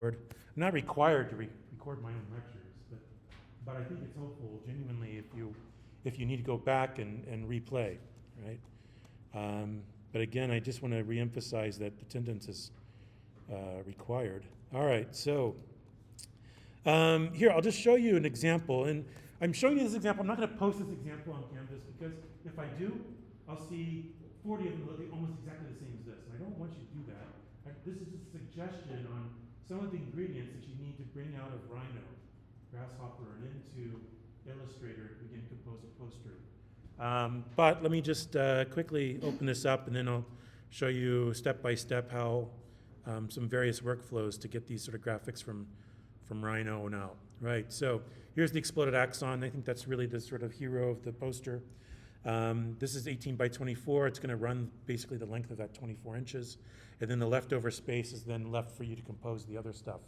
I'm not required to record my own lectures, but I think it's helpful genuinely if you need to go back and replay, right? But again, I just want to reemphasize that attendance is required. All right, so here, I'll just show you an example. And I'm showing you this example. I'm not going to post this example on Canvas because if I do, I'll see 40 of them look almost exactly the same as this. And I don't want you to do that. This is a suggestion on some of the ingredients that you need to bring out of Rhino, Grasshopper, and into Illustrator to begin to compose a poster. But let me just quickly open this up, and then I'll show you step by step how some various workflows to get these sort of graphics from Rhino and out. Right, so here's the exploded Axon. I think that's really the sort of hero of the poster. This is 18 by 24. It's going to run basically the length of that 24 inches. And then the leftover space is then left for you to compose the other stuff.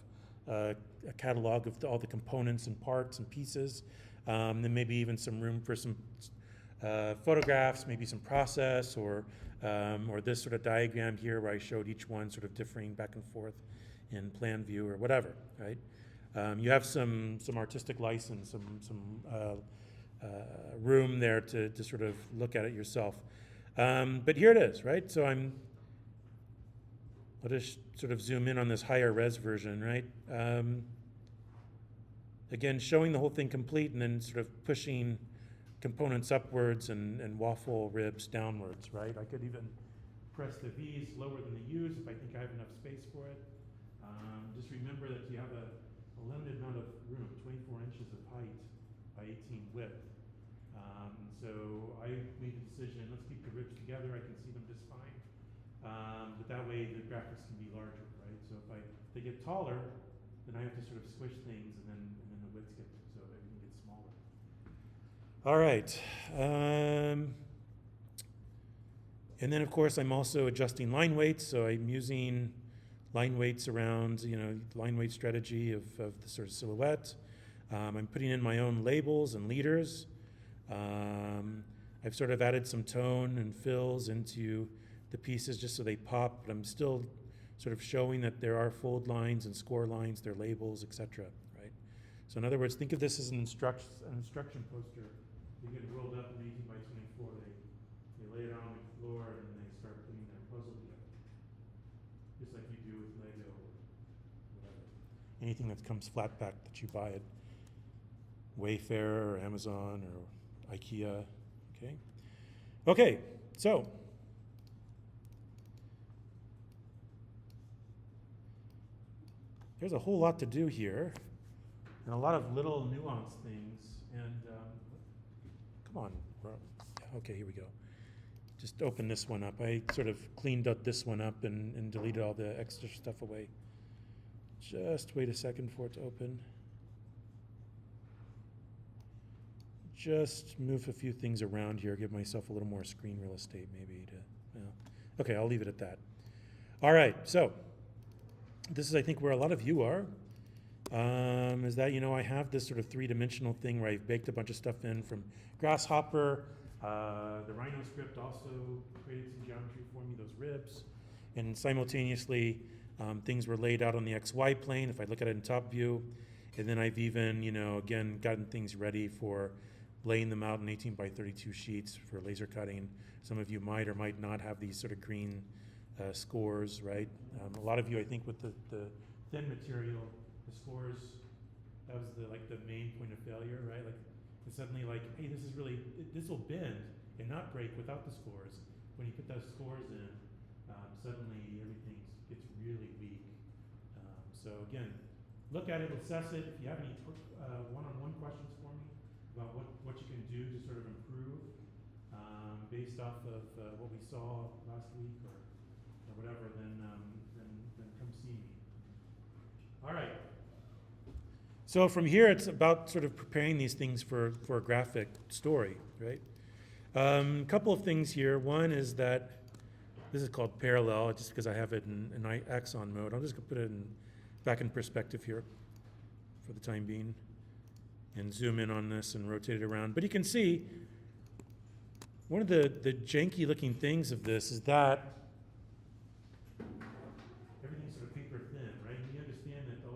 A catalog of all the components and parts and pieces. Then maybe even some room for some photographs, maybe some process, or this sort of diagram here where I showed each one sort of differing back and forth in plan view or whatever, right? You have some artistic license, some room there to sort of look at it yourself. But here it is, right? So I'll just sort of zoom in on this higher res version, right? Again, showing the whole thing complete and then sort of pushing components upwards and waffle ribs downwards, right? I could even press the V's lower than the U's if I think I have enough space for it. Just remember that you have a limited amount of room, 24 inches of height by 18 width. So I made the decision, let's keep the ribs together, I can see them just fine. But that way the graphics can be larger, right? So if they get taller, then I have to sort of squish things and then the widths get, so everything gets smaller. All right. And then of course I'm also adjusting line weights, so I'm using line weights around, line weight strategy of the sort of silhouette. I'm putting in my own labels and leaders. I've sort of added some tone and fills into the pieces just so they pop, but I'm still sort of showing that there are fold lines and score lines, there are labels, etc. Right? So in other words, think of this as an instruction poster. They get rolled up in 18 by 24. They lay it on the floor and they start putting their puzzle together, just like you do with Lego or whatever. Anything that comes flat pack that you buy at Wayfair or Amazon or IKEA. Okay, so there's a whole lot to do here and a lot of little nuanced things. And come on, okay, here we go. Just open this one up. I sort of cleaned up this one up and deleted all the extra stuff away. Just wait a second for it to open. Just move a few things around here, give myself a little more screen real estate maybe okay, I'll leave it at that. All right, so this is I think where a lot of you are, is that, I have this sort of three-dimensional thing where I've baked a bunch of stuff in from Grasshopper. The Rhino script also created some geometry for me, those ribs. And simultaneously, things were laid out on the XY plane, if I look at it in top view. And then I've even, again, gotten things ready for laying them out in 18 by 32 sheets for laser cutting. Some of you might or might not have these sort of green scores, right? A lot of you, I think, with the thin material, the scores, that was the main point of failure, right? It's suddenly hey, this will bend and not break without the scores. When you put those scores in, suddenly everything gets really weak. So again, look at it, assess it. If you have any one-on-one questions for me about what you can do to sort of improve based off of what we saw last week or whatever, then come see me. All right. So from here, it's about sort of preparing these things for a graphic story, right? A couple of things here. One is that this is called parallel, just because I have it in Axon mode. I'm just going to put it back in perspective here for the time being and zoom in on this and rotate it around. But you can see one of the janky looking things of this is that everything's sort of paper thin, right? And you understand that a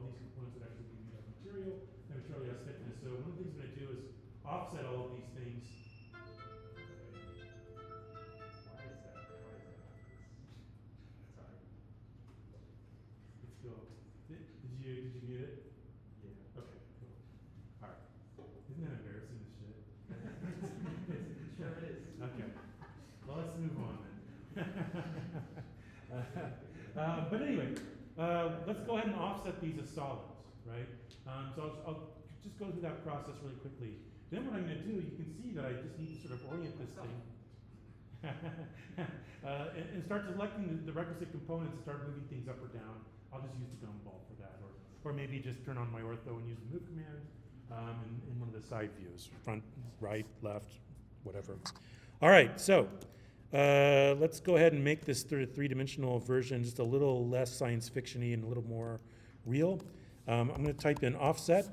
offset all of these things. Why is that? Sorry. Let's go. Did you mute it? Yeah. Okay, cool. All right. Isn't that embarrassing as shit? It sure is. Okay. Well, let's move on then. But anyway, let's go ahead and offset these as solids, right? So I'll just go through that process really quickly. Then what I'm going to do, you can see that I just need to sort of orient this thing and start selecting the requisite components and start moving things up or down. I'll just use the gumball for that, or maybe just turn on my ortho and use the move command in one of the side views, front, right, left, whatever. All right, so let's go ahead and make this three-dimensional version just a little less science fiction-y and a little more real. I'm going to type in offset,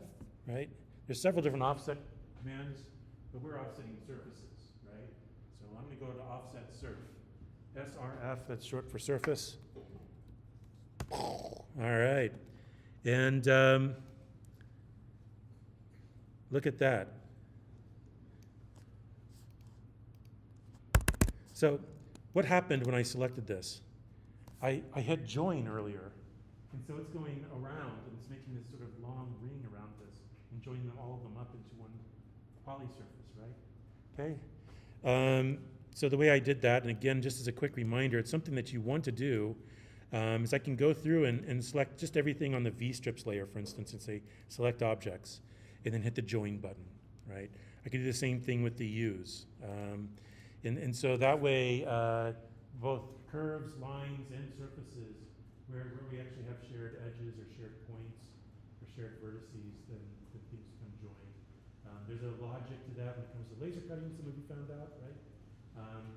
right? There's several different offset commands, but we're offsetting surfaces, right? So I'm going to go to offset surf. SRF, that's short for surface. All right. And look at that. So what happened when I selected this? I hit join earlier, and so it's going around, and it's making this sort of long ring around this, and joining them, all of them up into one poly surface, right? Okay. So the way I did that, and again, just as a quick reminder, it's something that you want to do, is I can go through and select just everything on the V-strips layer, for instance, and say select objects, and then hit the join button, right? I can do the same thing with the U's. And so that way, both curves, lines, and surfaces, where we actually have shared edges or shared points or shared vertices, then things can join. There's a logic to that when it comes to laser cutting, some of you found out, right?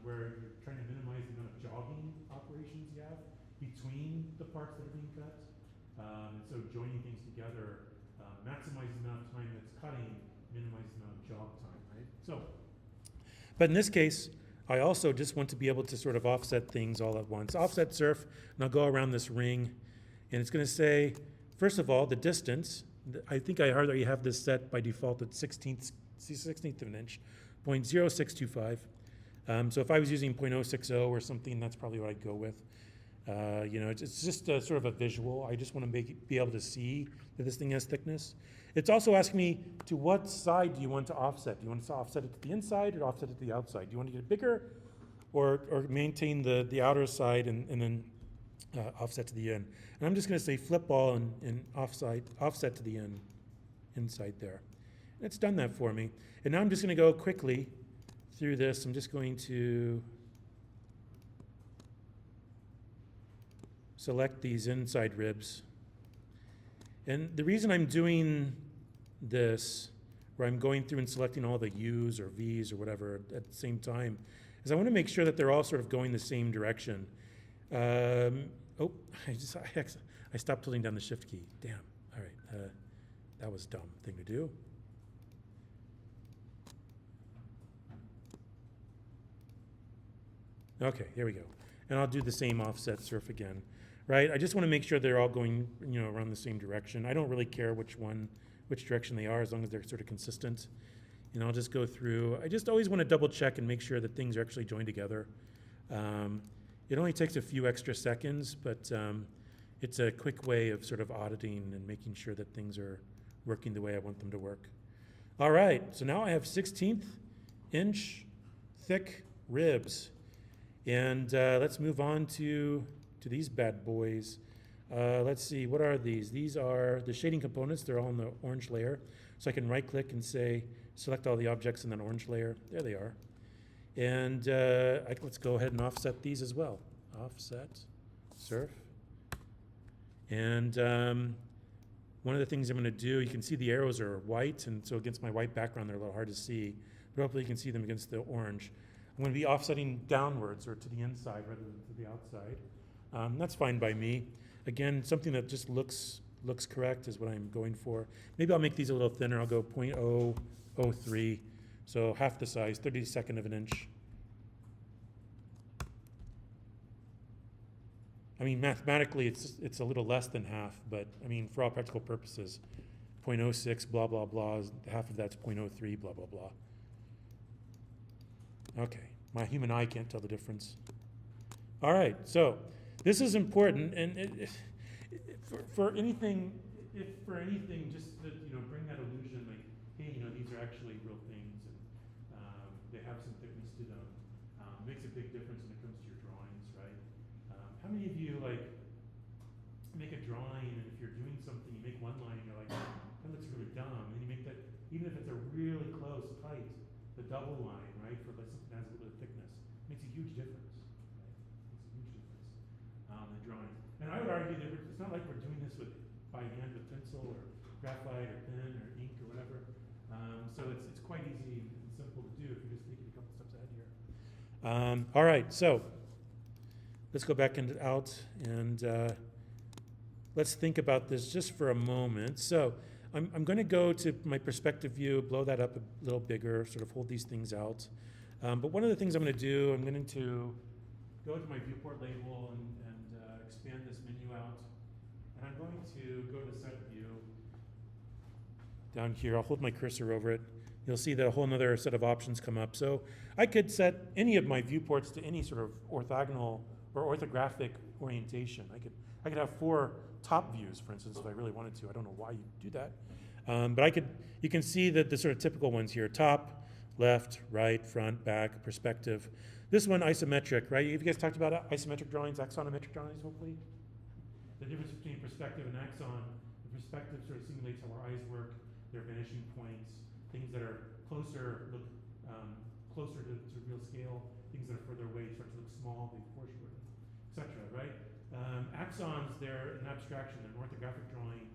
Where you're trying to minimize the amount of jogging operations you have between the parts that are being cut. And so joining things together maximizes the amount of time that's cutting, minimizes the amount of jog time, right? So, but in this case, I also just want to be able to sort of offset things all at once. Offset surf, and I'll go around this ring, and it's going to say, first of all, the distance. I think I already have this set by default at 16th of an inch, 0.0625. So if I was using 0.060 or something, that's probably what I'd go with. It's just sort of a visual. I just want to be able to see that this thing has thickness. It's also asking me, to what side do you want to offset? Do you want to offset it to the inside or offset it to the outside? Do you want to get it bigger or maintain the outer side and then offset to the end? And I'm just going to say flip all and offset to the end, inside there. And it's done that for me. And now I'm just going to go quickly through this. I'm just going to select these inside ribs. And the reason I'm doing this, where I'm going through and selecting all the U's or V's or whatever at the same time, is I want to make sure that they're all sort of going the same direction. I stopped holding down the shift key. Damn. All right. That was a dumb thing to do. Okay, here we go. And I'll do the same offset surf again. Right? I just want to make sure they're all going, around the same direction. I don't really care which direction they are, as long as they're sort of consistent. And I'll just go through. I just always want to double check and make sure that things are actually joined together. It only takes a few extra seconds, but it's a quick way of sort of auditing and making sure that things are working the way I want them to work. All right, so now I have 16th inch thick ribs. And let's move on to these bad boys. Let's see, what are these? These are the shading components. They're all in the orange layer. So I can right click and say, select all the objects in that orange layer. There they are. And let's go ahead and offset these as well. Offset, surf. And one of the things I'm going to do, you can see the arrows are white, and so against my white background, they're a little hard to see. But hopefully you can see them against the orange. I'm going to be offsetting downwards or to the inside rather than to the outside. That's fine by me. Again, something that just looks correct is what I'm going for. Maybe I'll make these a little thinner. I'll go 0.003, so half the size, 32nd of an inch. I mean, mathematically, it's a little less than half, but I mean, for all practical purposes, 0.06, blah, blah, blah. Half of that's 0.03, blah, blah, blah. Okay, my human eye can't tell the difference. All right, so this is important, and for anything, just to bring that illusion, like, hey, these are actually real things, and they have some thickness to them. Makes a big difference when it comes to your drawings, right? How many of you make a drawing, and if you're doing something, you make one line, and you're like, that looks really dumb, and then you make that, even if it's a really close, tight, the double line, right, for something that has a little bit of thickness, makes a huge difference, right? Makes a huge difference. The drawings, and I would argue that it's not like we're doing this by hand with pencil or graphite or pen or ink or whatever. So it's quite easy and simple to do if you're just thinking a couple steps ahead here. All right, so let's go back out and let's think about this just for a moment. So I'm going to go to my perspective view, blow that up a little bigger, sort of hold these things out. But one of the things I'm going to do, I'm going to go to my viewport label and expand this menu out. And I'm going to go to set view. Down here, I'll hold my cursor over it. You'll see that a whole other set of options come up. So I could set any of my viewports to any sort of orthogonal or orthographic orientation. I could have 4 top views, for instance, if I really wanted to. I don't know why you do that. But you can see that the sort of typical ones here: top, left, right, front, back, perspective. This one, isometric, right? Have you guys talked about isometric drawings, axonometric drawings, hopefully? The difference between perspective and axon: the perspective sort of simulates how our eyes work, their vanishing points, things that are closer look closer to real scale, things that are further away start to look small, they foreshorten, etc., right? Axons, they're an abstraction, they're an orthographic drawing,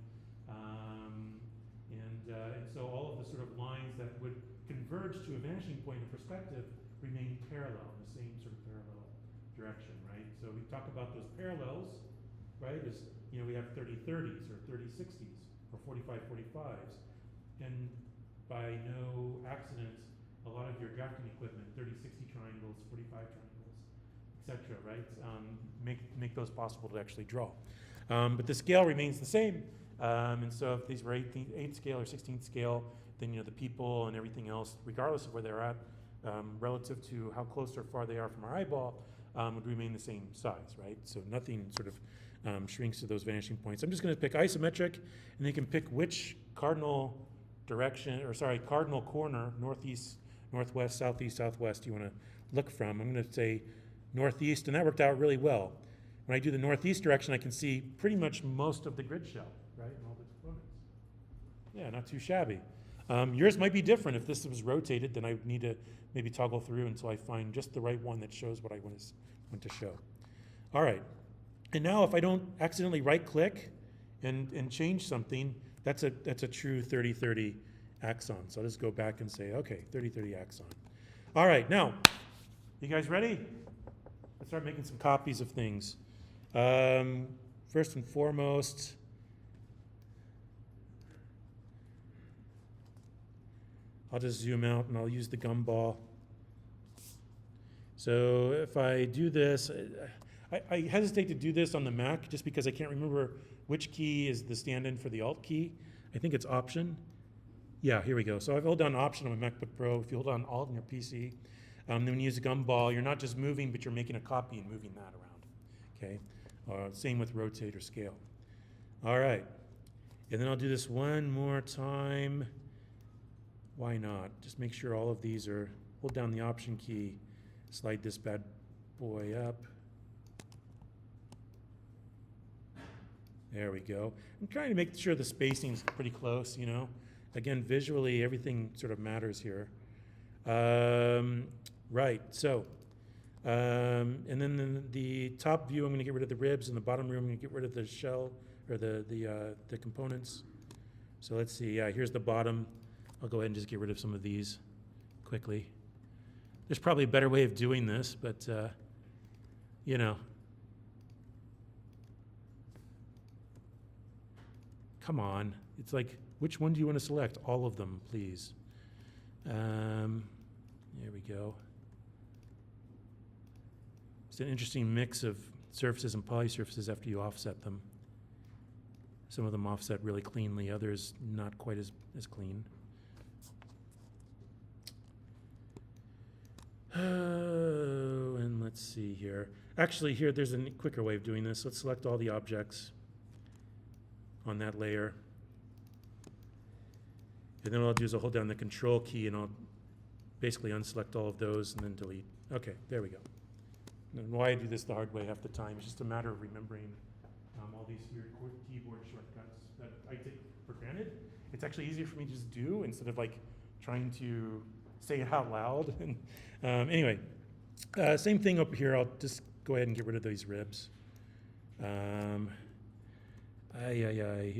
and so all of the sort of lines that would converge to a vanishing point in perspective remain parallel, in the same sort of parallel direction, right? So we talk about those parallels, right? As we have 30-30s or 30-60s or 45-45s, and by no accident, a lot of your drafting equipment, 30-60 triangles, 45 triangles, etc., right? Make those possible to actually draw. But the scale remains the same. And so if these were 8th scale or 16th scale, then the people and everything else, regardless of where they're at, relative to how close or far they are from our eyeball, would remain the same size, right? So nothing sort of shrinks to those vanishing points. I'm just going to pick isometric, and you can pick which cardinal corner, northeast, northwest, southeast, southwest, you want to look from. I'm going to say northeast, and that worked out really well. When I do the northeast direction, I can see pretty much most of the grid shell, right, and all the components. Yeah, not too shabby. Yours might be different. If this was rotated, then I would need to maybe toggle through until I find just the right one that shows what I want to show. All right. And now if I don't accidentally right-click and change something, that's a true 30-30 axon. So I'll just go back and say, okay, 30-30 axon. All right, now, you guys ready? Let's start making some copies of things. First and foremost, I'll just zoom out and I'll use the gumball. So if I do this, I hesitate to do this on the Mac just because I can't remember which key is the stand-in for the Alt key. I think it's Option. Yeah, here we go. So I've held down Option on my MacBook Pro. If you hold down Alt on your PC, then when you use a gumball, you're not just moving, but you're making a copy and moving that around. Okay. Same with rotate or scale. All right. And then I'll do this one more time. Why not? Just make sure all of these are, hold down the Option key, slide this bad boy up. There we go. I'm trying to make sure the spacing's pretty close, Again, visually, everything sort of matters here. Right, so, and then the top view, I'm going to get rid of the ribs, and the bottom view, I'm going to get rid of the shell, or the components. So let's see, yeah, here's the bottom. I'll go ahead and just get rid of some of these quickly. There's probably a better way of doing this, but, Come on, it's like, which one do you want to select? All of them, please. There we go. It's an interesting mix of surfaces and polysurfaces after you offset them. Some of them offset really cleanly, others not quite as clean. Oh, and let's see here. Actually, here, there's a quicker way of doing this. Let's select all the objects on that layer. And then what I'll do is I'll hold down the control key and I'll basically unselect all of those and then delete. Okay, there we go. And why I do this the hard way half the time, it's just a matter of remembering all these weird keyboard shortcuts that I take for granted. It's actually easier for me to just do instead of like trying to say it out loud. And anyway, same thing up here. I'll just go ahead and get rid of these ribs. Here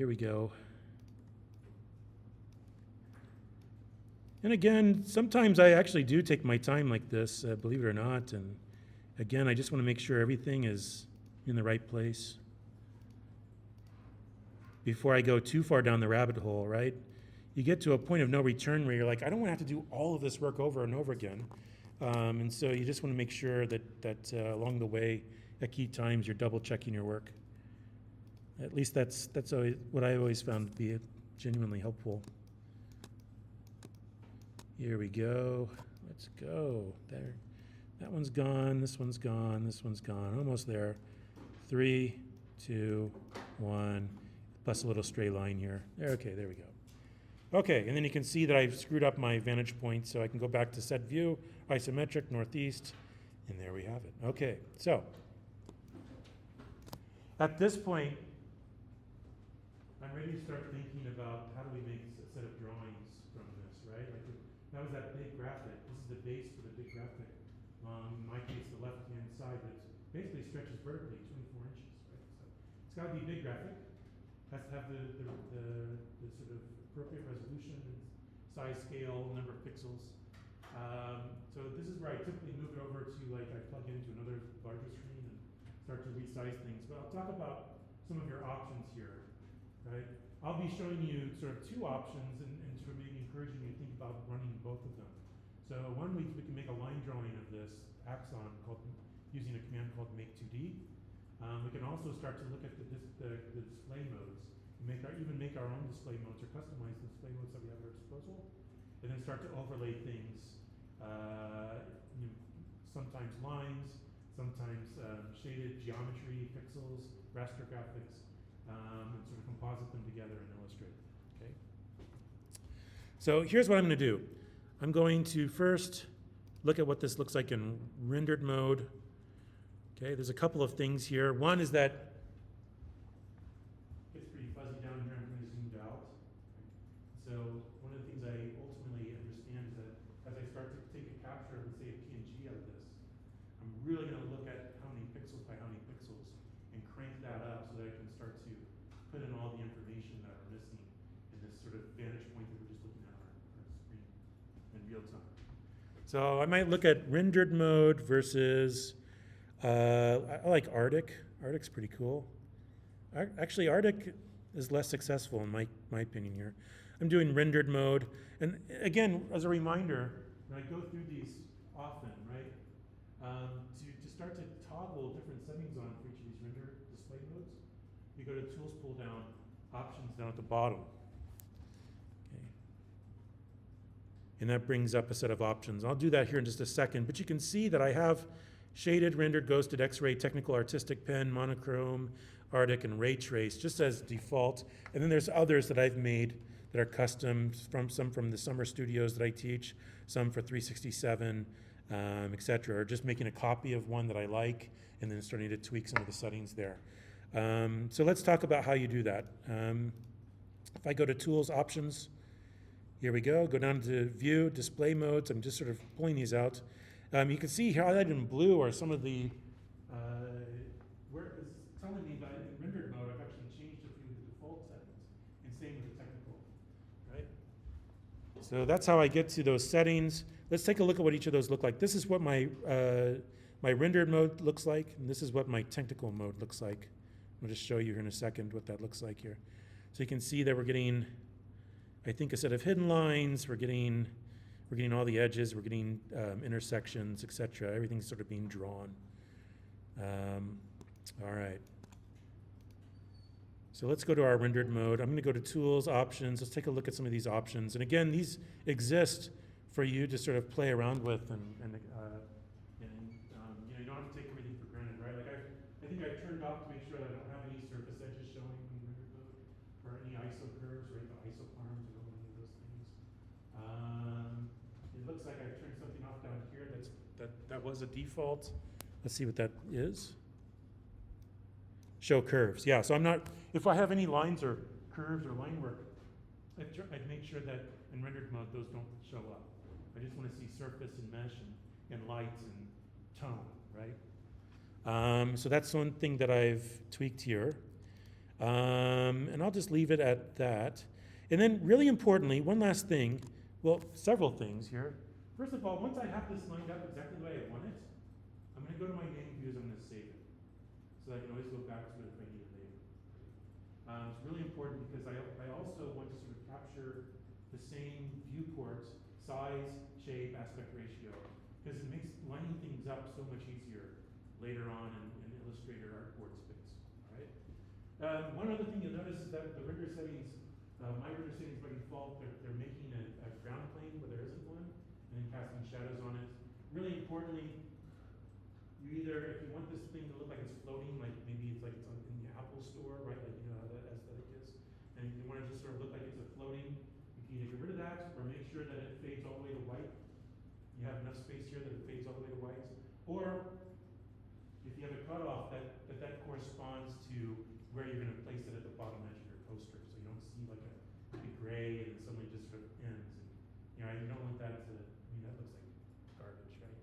we go. And again, sometimes I actually do take my time like this, believe it or not. And again, I just want to make sure everything is in the right place before I go too far down the rabbit hole, right? You get to a point of no return where you're like, I don't want to have to do all of this work over and over again. And so you just want to make sure that along the way, at key times, you're double checking your work. At least that's always what I always found to be genuinely helpful. Here we go. Let's go. There. That one's gone. This one's gone. This one's gone. Almost there. 3, 2, 1. Plus a little stray line here. Okay, there we go. Okay, and then you can see that I've screwed up my vantage point, so I can go back to set view, isometric, northeast, and there we have it. Okay, so at this point, I'm ready to start thinking about how do we make a set of drawings from this, right? Like that was that big graphic. This is the base for the big graphic. In my case, the left-hand side that basically stretches vertically 24 inches, right? So it's got to be a big graphic. Has to have the sort of appropriate resolution, size, scale, number of pixels. So this is where I typically move it over to like I plug into another larger screen and start to resize things. But I'll talk about some of your options here, right? I'll be showing you sort of two options and sort of maybe encouraging you to think about running both of them. So one, we can make a line drawing of this Axon using a command called make2D. We can also start to look at the display modes, and even make our own display modes or customize the display modes that we have at our disposal, and then start to overlay things, sometimes lines, sometimes shaded geometry, pixels, raster graphics, and sort of composite them together in Illustrator. Okay. So here's what I'm going to do. I'm going to first look at what this looks like in rendered mode. Okay, there's a couple of things here. One is that it's pretty fuzzy down here. I'm kind of zoomed out. So one of the things I ultimately understand is that as I start to take a capture of, let's say, a PNG out of this, I'm really going to look at how many pixels by how many pixels and crank that up so that I can start to put in all the information that are missing in this sort of vantage point that we're just looking at our screen in real time. So I might look at rendered mode versus I like Arctic. Arctic's pretty cool. Actually, Arctic is less successful in my opinion here. I'm doing rendered mode. And again, as a reminder, when I go through these often, right, to start to toggle different settings on for each of these render display modes, you go to Tools, pull down, Options down at the bottom. Okay. And that brings up a set of options. I'll do that here in just a second, but you can see that I have shaded, rendered, ghosted, X-ray, technical, artistic, pen, monochrome, Arctic, and ray trace, just as default. And then there's others that I've made that are custom, some from the summer studios that I teach, some for 367, et cetera, or just making a copy of one that I like and then starting to tweak some of the settings there. So let's talk about how you do that. If I go to Tools, Options, here we go down to View, Display Modes. I'm just sort of pulling these out. You can see highlighted in blue are some of the, where it's telling me that in rendered mode, I've actually changed a few of the default settings, and same with the technical, right? So that's how I get to those settings. Let's take a look at what each of those look like. This is what my rendered mode looks like, and this is what my technical mode looks like. I'll just show you here in a second what that looks like here. So you can see that we're getting, I think, a set of hidden lines. We're getting all the edges, we're getting intersections, etc. Everything's sort of being drawn. All right. So let's go to our rendered mode. I'm going to go to Tools, Options. Let's take a look at some of these options. And again, these exist for you to sort of play around with, and you know, you don't have to take everything for granted, right? Like I think I've turned off to make sure that I don't have any surface edges showing in rendered mode, or any ISO curves, right? The ISO arms, I don't want any of those things. It looks like I've turned something off down here. That was a default. Let's see what that is. Show curves. Yeah, so I'm not, if I have any lines or curves or line work, I'd make sure that in rendered mode those don't show up. I just want to see surface and mesh and lights and tone, right? So that's one thing that I've tweaked here. And I'll just leave it at that. And then really importantly, one last thing, well, several things here. First of all, once I have this lined up exactly the way I want it, I'm going to go to my main views, I'm going to save it. So I can always go back to it if I need it later. It's really important because I also want to sort of capture the same viewport, size, shape, aspect ratio, because it makes lining things up so much easier later on in Illustrator artboard space. All right. One other thing you'll notice is that the render settings, my render settings by default, they're making a ground plane where there isn't one, and then casting shadows on it. Really importantly, you either, if you want this thing to look like it's floating, like maybe it's like it's in the Apple store, right? Like you know how that aesthetic is, and you want to just sort of look like it's a floating, you can either get rid of that or make sure that it fades all the way to white. You have enough space here that it fades all the way to white. Or if you have a cutoff that corresponds to where you're going to place it at the bottom edge of your poster, so you don't see like a big gray and then suddenly just sort of ends. And, you know, you don't want that to. I mean, that looks like garbage, right?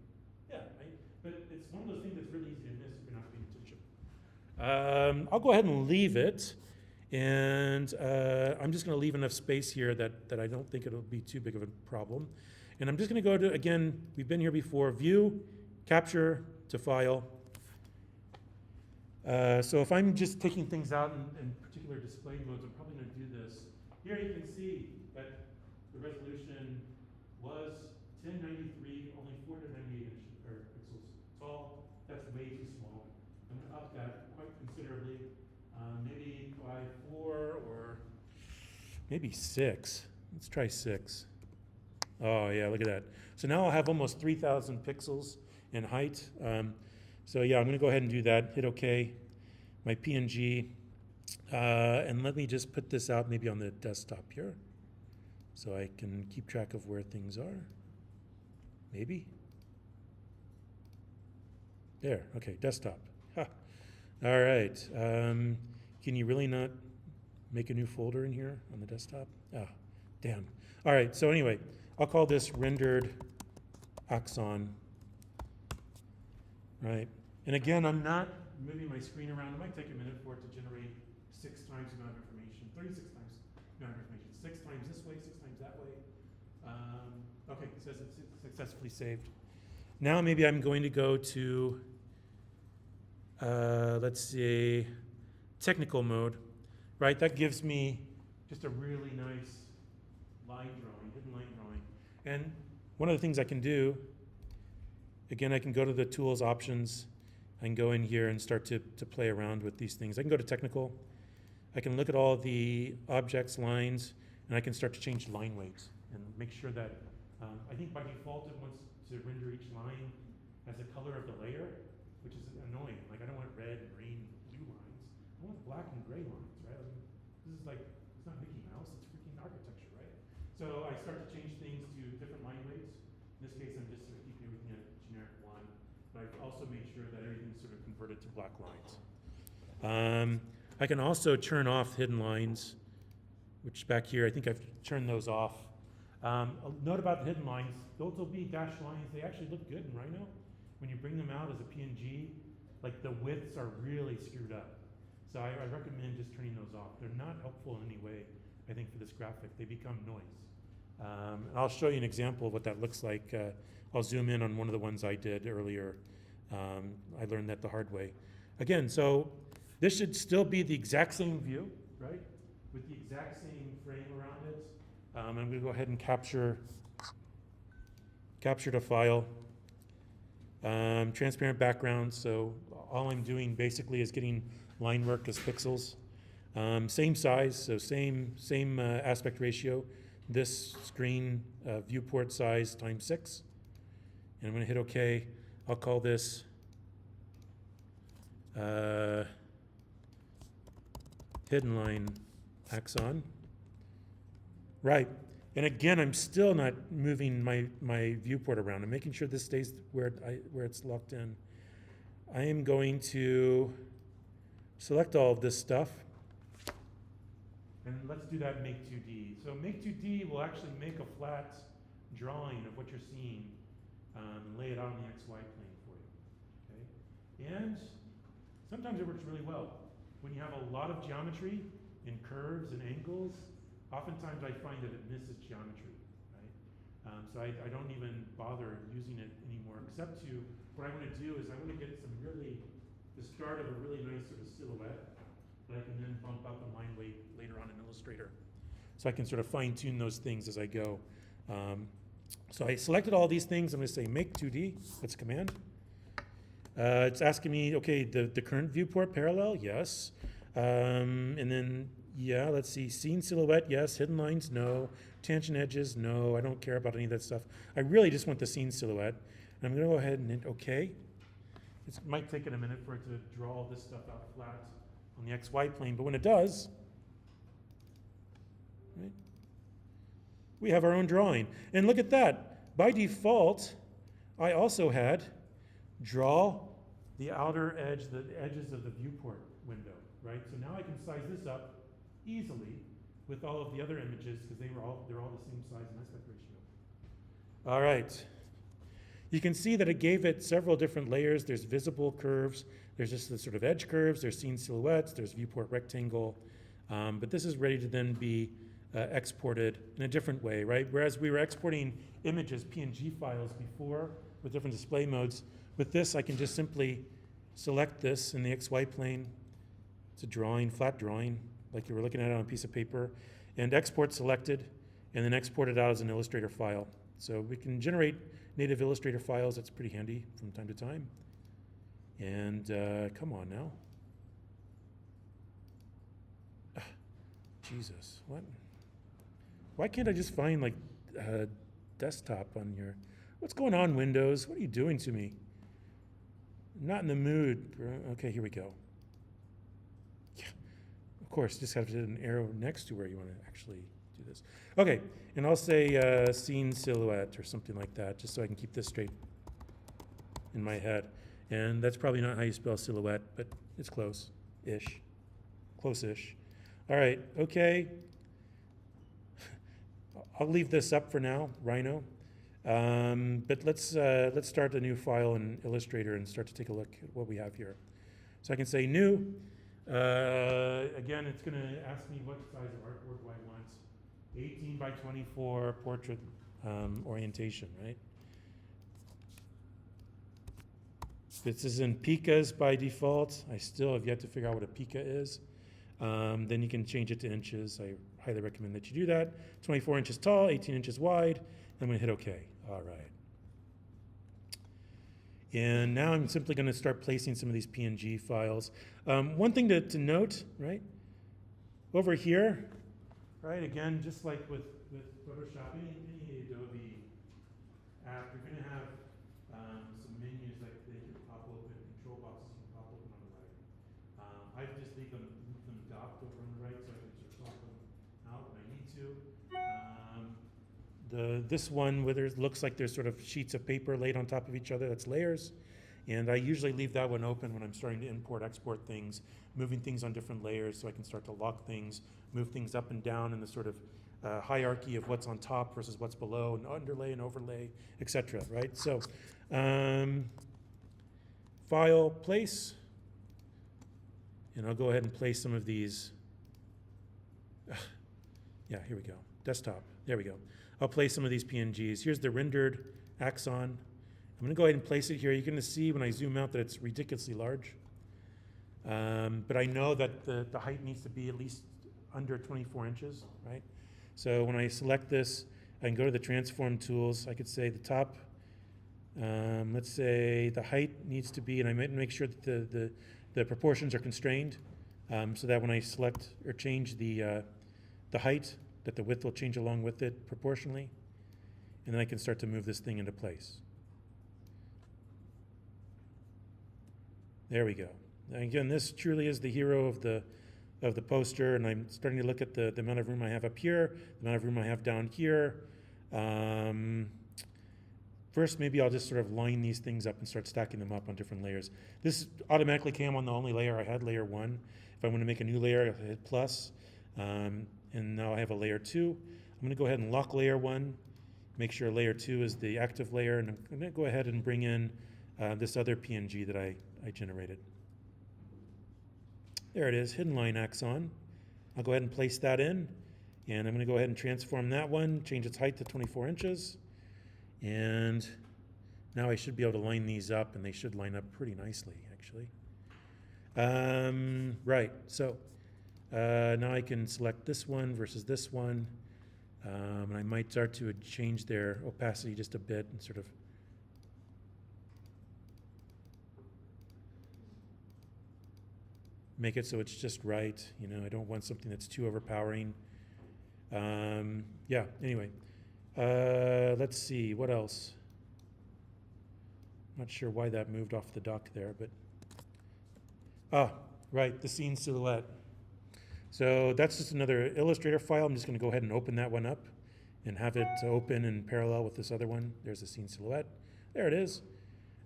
Yeah, right. But it's one of those things that's really easy to miss if you're not paying attention. I'll go ahead and leave it. And I'm just going to leave enough space here that I don't think it'll be too big of a problem. And I'm just going to go to, again, we've been here before, View, Capture to File. So if I'm just taking things out in particular display modes, I'm probably going to do this. Here you can see that the resolution was 1093, only 498 pixels tall. That's way too small. I'm going to up that quite considerably, maybe by 4 or maybe 6. Let's try 6. Oh yeah, look at that. So now I'll have almost 3,000 pixels in height. So yeah, I'm going to go ahead and do that. Hit OK. My PNG. And let me just put this out maybe on the desktop here, so I can keep track of where things are. Maybe. There. Okay, desktop. Ha. All right. Can you really not make a new folder in here on the desktop? Ah, damn. All right. So anyway, I'll call this rendered Axon. Right. And again, I'm not moving my screen around. It might take a minute for it to generate 6 times the amount of information, 36 times the amount of information. 6 times this way, 6 times that way. Okay, it says it's successfully saved. Now maybe I'm going to go to, let's see, technical mode. Right, that gives me just a really nice line drawing, hidden line drawing. And one of the things I can do, again, I can go to the tools options. I can go in here and start to play around with these things. I can go to technical. I can look at all the objects, lines, and I can start to change line weights and make sure that, I think by default it wants to render each line as a color of the layer, which is annoying. Like I don't want red and green, blue lines. I want black and gray lines, right? I mean, this is like, it's not Mickey Mouse, it's freaking architecture, right? So I start to change things to different line weights. In this case, I'm just sort of keeping everything at generic 1, but I've also made sure that everything's sort of converted to black lines. I can also turn off hidden lines, which back here, I think I've turned those off. A note about the hidden lines, those will be dashed lines. They actually look good in Rhino. When you bring them out as a PNG, like the widths are really screwed up. So I recommend just turning those off. They're not helpful in any way, I think, for this graphic. They become noise. And I'll show you an example of what that looks like. I'll zoom in on one of the ones I did earlier. I learned that the hard way. Again, so this should still be the exact same view, right? With the exact same frame around it. I'm going to go ahead and capture to file. Transparent background, so all I'm doing basically is getting line work as pixels. Same size, so same aspect ratio. This screen viewport size times 6. And I'm going to hit OK. I'll call this hidden line Axon. Right. And again, I'm still not moving my viewport around. I'm making sure this stays where it's locked in. I am going to select all of this stuff. And let's do that Make 2D. So Make 2D will actually make a flat drawing of what you're seeing and lay it out on the XY plane for you. Okay? And sometimes it works really well. When you have a lot of geometry and curves and angles, oftentimes I find that it misses geometry, right? So I don't even bother using it anymore, except what I want to do is I want to get the start of a really nice sort of silhouette that I can then bump up and line weight later on in Illustrator. So I can sort of fine tune those things as I go. So I selected all these things. I'm going to say Make 2D, that's a command. It's asking me, okay, the current viewport parallel, yes. And then, yeah, let's see, scene silhouette, yes. Hidden lines, no. Tangent edges, no. I don't care about any of that stuff. I really just want the scene silhouette. And I'm going to go ahead and hit OK. It might take it a minute for it to draw all this stuff out flat on the XY plane, but when it does, right, we have our own drawing. And look at that. By default, I also had draw the outer edge, the edges of the viewport window, right? So now I can size this up easily with all of the other images because they're all the same size and aspect ratio. All right. You can see that it gave it several different layers. There's visible curves. There's just the sort of edge curves. There's scene silhouettes. There's viewport rectangle. But this is ready to then be exported in a different way, right? Whereas we were exporting images, PNG files before with different display modes, with this I can just simply select this in the XY plane. It's a drawing, flat drawing, like you were looking at it on a piece of paper, and export selected, and then export it out as an Illustrator file. So we can generate native Illustrator files. That's pretty handy from time to time. And come on now. Jesus, what? Why can't I just find like desktop on your, what's going on, Windows? What are you doing to me? I'm not in the mood. Okay, here we go. Yeah, of course, just have to hit an arrow next to where you want to actually do this. Okay, and I'll say scene silhouette or something like that, just so I can keep this straight in my head. And that's probably not how you spell silhouette, but it's close-ish. Close-ish. All right, okay. I'll leave this up for now, Rhino. But let's start a new file in Illustrator and start to take a look at what we have here. So I can say new. Again, it's going to ask me what size of artboard do I want. 18 by 24 portrait orientation, right? This is in picas by default. I still have yet to figure out what a pica is. Then you can change it to inches. I highly recommend that you do that. 24 inches tall, 18 inches wide. I'm going to hit OK. All right. And now I'm simply going to start placing some of these PNG files. One thing to note, right? Over here, right? Again, just like with Photoshop, any Adobe app, you're going to have some menus like they can pop open, control boxes can pop open on the right. I just leave them docked over on the right so I can just swap them out when I need to. This one where it looks like there's sort of sheets of paper laid on top of each other, that's layers. And I usually leave that one open when I'm starting to import, export things, moving things on different layers so I can start to lock things, move things up and down in the sort of hierarchy of what's on top versus what's below, and underlay and overlay, etc. Right? So, file, place, and I'll go ahead and place some of these. Yeah, here we go. Desktop. There we go. I'll place some of these PNGs. Here's the rendered Axon. I'm going to go ahead and place it here. You're going to see when I zoom out that it's ridiculously large. But I know that the height needs to be at least under 24 inches, right? So when I select this, I can go to the transform tools. I could say the top, let's say the height needs to be, and I might make sure that the proportions are constrained. so that when I select or change the height, that the width will change along with it proportionally. And then I can start to move this thing into place. There we go. And again, this truly is the hero of the poster, and I'm starting to look at the amount of room I have up here, the amount of room I have down here. First, maybe I'll just sort of line these things up and start stacking them up on different layers. This automatically came on the only layer I had, layer 1. If I want to make a new layer, I hit plus, and now I have a layer 2. I'm going to go ahead and lock layer 1, make sure layer 2 is the active layer, and I'm going to go ahead and bring in this other PNG that I generated. There it is, hidden line Axon. I'll go ahead and place that in, and I'm going to go ahead and transform that one, change its height to 24 inches, and now I should be able to line these up, and they should line up pretty nicely, actually. Right, so now I can select this one versus this one, and I might start to change their opacity just a bit and sort of make it so it's just right. You know, I don't want something that's too overpowering. Yeah, anyway. Let's see, what else? Not sure why that moved off the dock there, but... Ah, right, the scene silhouette. So that's just another Illustrator file. I'm just going to go ahead and open that one up and have it open in parallel with this other one. There's the scene silhouette. There it is.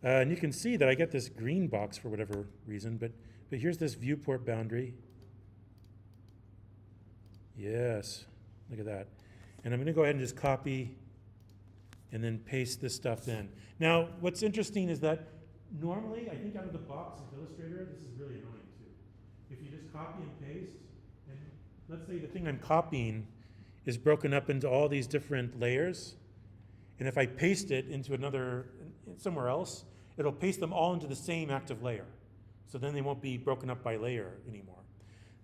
And you can see that I get this green box for whatever reason, but here's this viewport boundary. Yes, look at that. And I'm going to go ahead and just copy and then paste this stuff in. Now, what's interesting is that normally, I think out of the box with Illustrator, this is really annoying too. If you just copy and paste, and let's say the thing I'm copying is broken up into all these different layers, and if I paste it into another, somewhere else, it'll paste them all into the same active layer. So then they won't be broken up by layer anymore.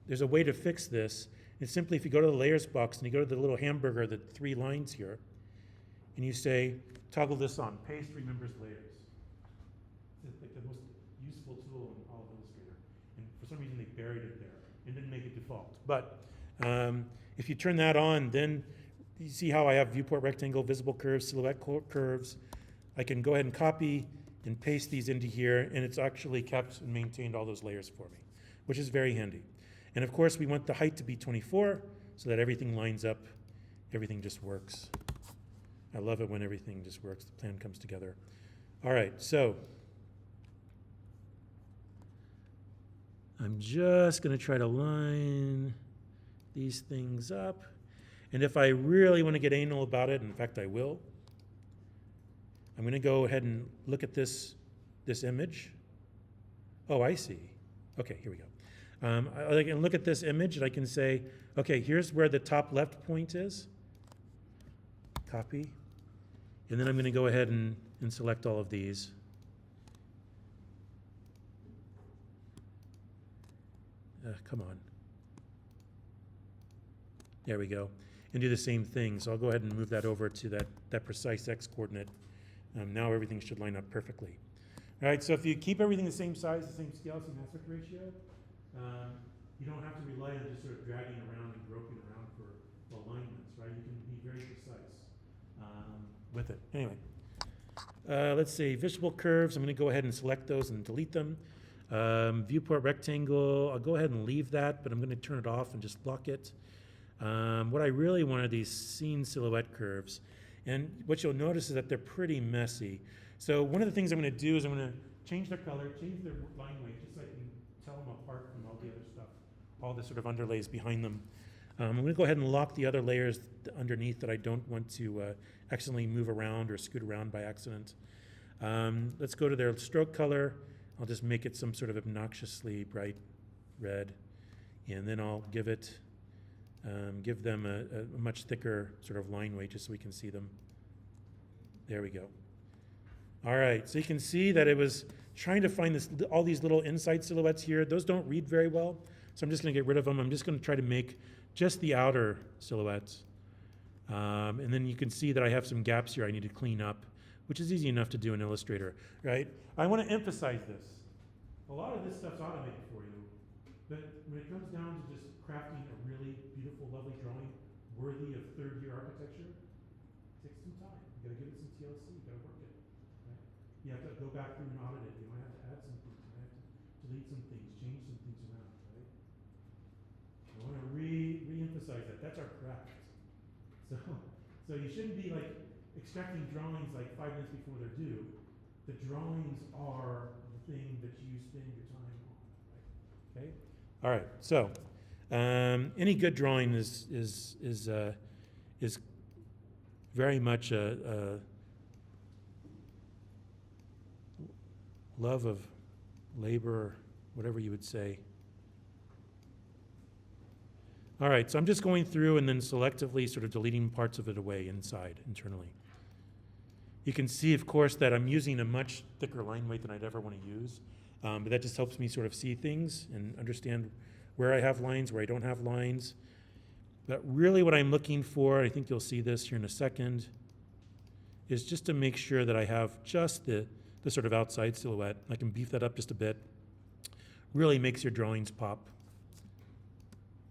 There's a way to fix this. It's simply if you go to the layers box and you go to the little hamburger, the 3 lines here, and you say, toggle this on, paste remembers layers. It's like the most useful tool in all of Illustrator. And for some reason they buried it there and didn't make it default. But if you turn that on, then you see how I have viewport rectangle, visible curves, silhouette curves. I can go ahead and copy and paste these into here, and it's actually kept and maintained all those layers for me, which is very handy. And of course, we want the height to be 24 so that everything lines up, everything just works. I love it when everything just works, the plan comes together. All right, so I'm just gonna try to line these things up. And if I really want to get anal about it, in fact I will, I'm going to go ahead and look at this image. Oh, I see. Okay, here we go. I can look at this image and I can say, okay, here's where the top left point is. Copy. And then I'm going to go ahead and select all of these. Come on. There we go. And do the same thing. So I'll go ahead and move that over to that precise X coordinate. Now everything should line up perfectly. All right, so if you keep everything the same size, the same scale, same aspect ratio, you don't have to rely on just sort of dragging around and groping around for alignments, right? You can be very precise with it. Anyway, let's say visible curves. I'm going to go ahead and select those and delete them. Viewport rectangle, I'll go ahead and leave that, but I'm going to turn it off and just block it. What I really want are these scene silhouette curves. And what you'll notice is that they're pretty messy. So one of the things I'm going to do is I'm going to change their color, change their line weight, just so I can tell them apart from all the other stuff, all the sort of underlays behind them. I'm going to go ahead and lock the other layers underneath that I don't want to accidentally move around or scoot around by accident. Let's go to their stroke color. I'll just make it some sort of obnoxiously bright red. And then I'll give them a much thicker sort of line weight just so we can see them. There we go. All right, so you can see that it was trying to find all these little inside silhouettes here. Those don't read very well, so I'm just going to get rid of them. I'm just going to try to make just the outer silhouettes. And then you can see that I have some gaps here I need to clean up, which is easy enough to do in Illustrator, right? I want to emphasize this. A lot of this stuff's automated for you. But when it comes down to just crafting a really beautiful, lovely drawing worthy of third-year architecture, it takes some time. You gotta give it some TLC, you gotta work it, right? You have to go back through and audit it. You might have to add some things, you might have to delete some things, change some things around, right? I want to re-emphasize that. That's our craft. So, so you shouldn't be like extracting drawings like 5 minutes before they're due. The drawings are the thing that you spend your time on, right? Okay. All right. So, any good drawing is very much a love of labor, whatever you would say. All right, so I'm just going through and then selectively sort of deleting parts of it away internally. You can see, of course, that I'm using a much thicker line weight than I'd ever want to use, but that just helps me sort of see things and understand where I have lines, where I don't have lines. But really what I'm looking for, I think you'll see this here in a second, is just to make sure that I have just the sort of outside silhouette. I can beef that up just a bit. Really makes your drawings pop.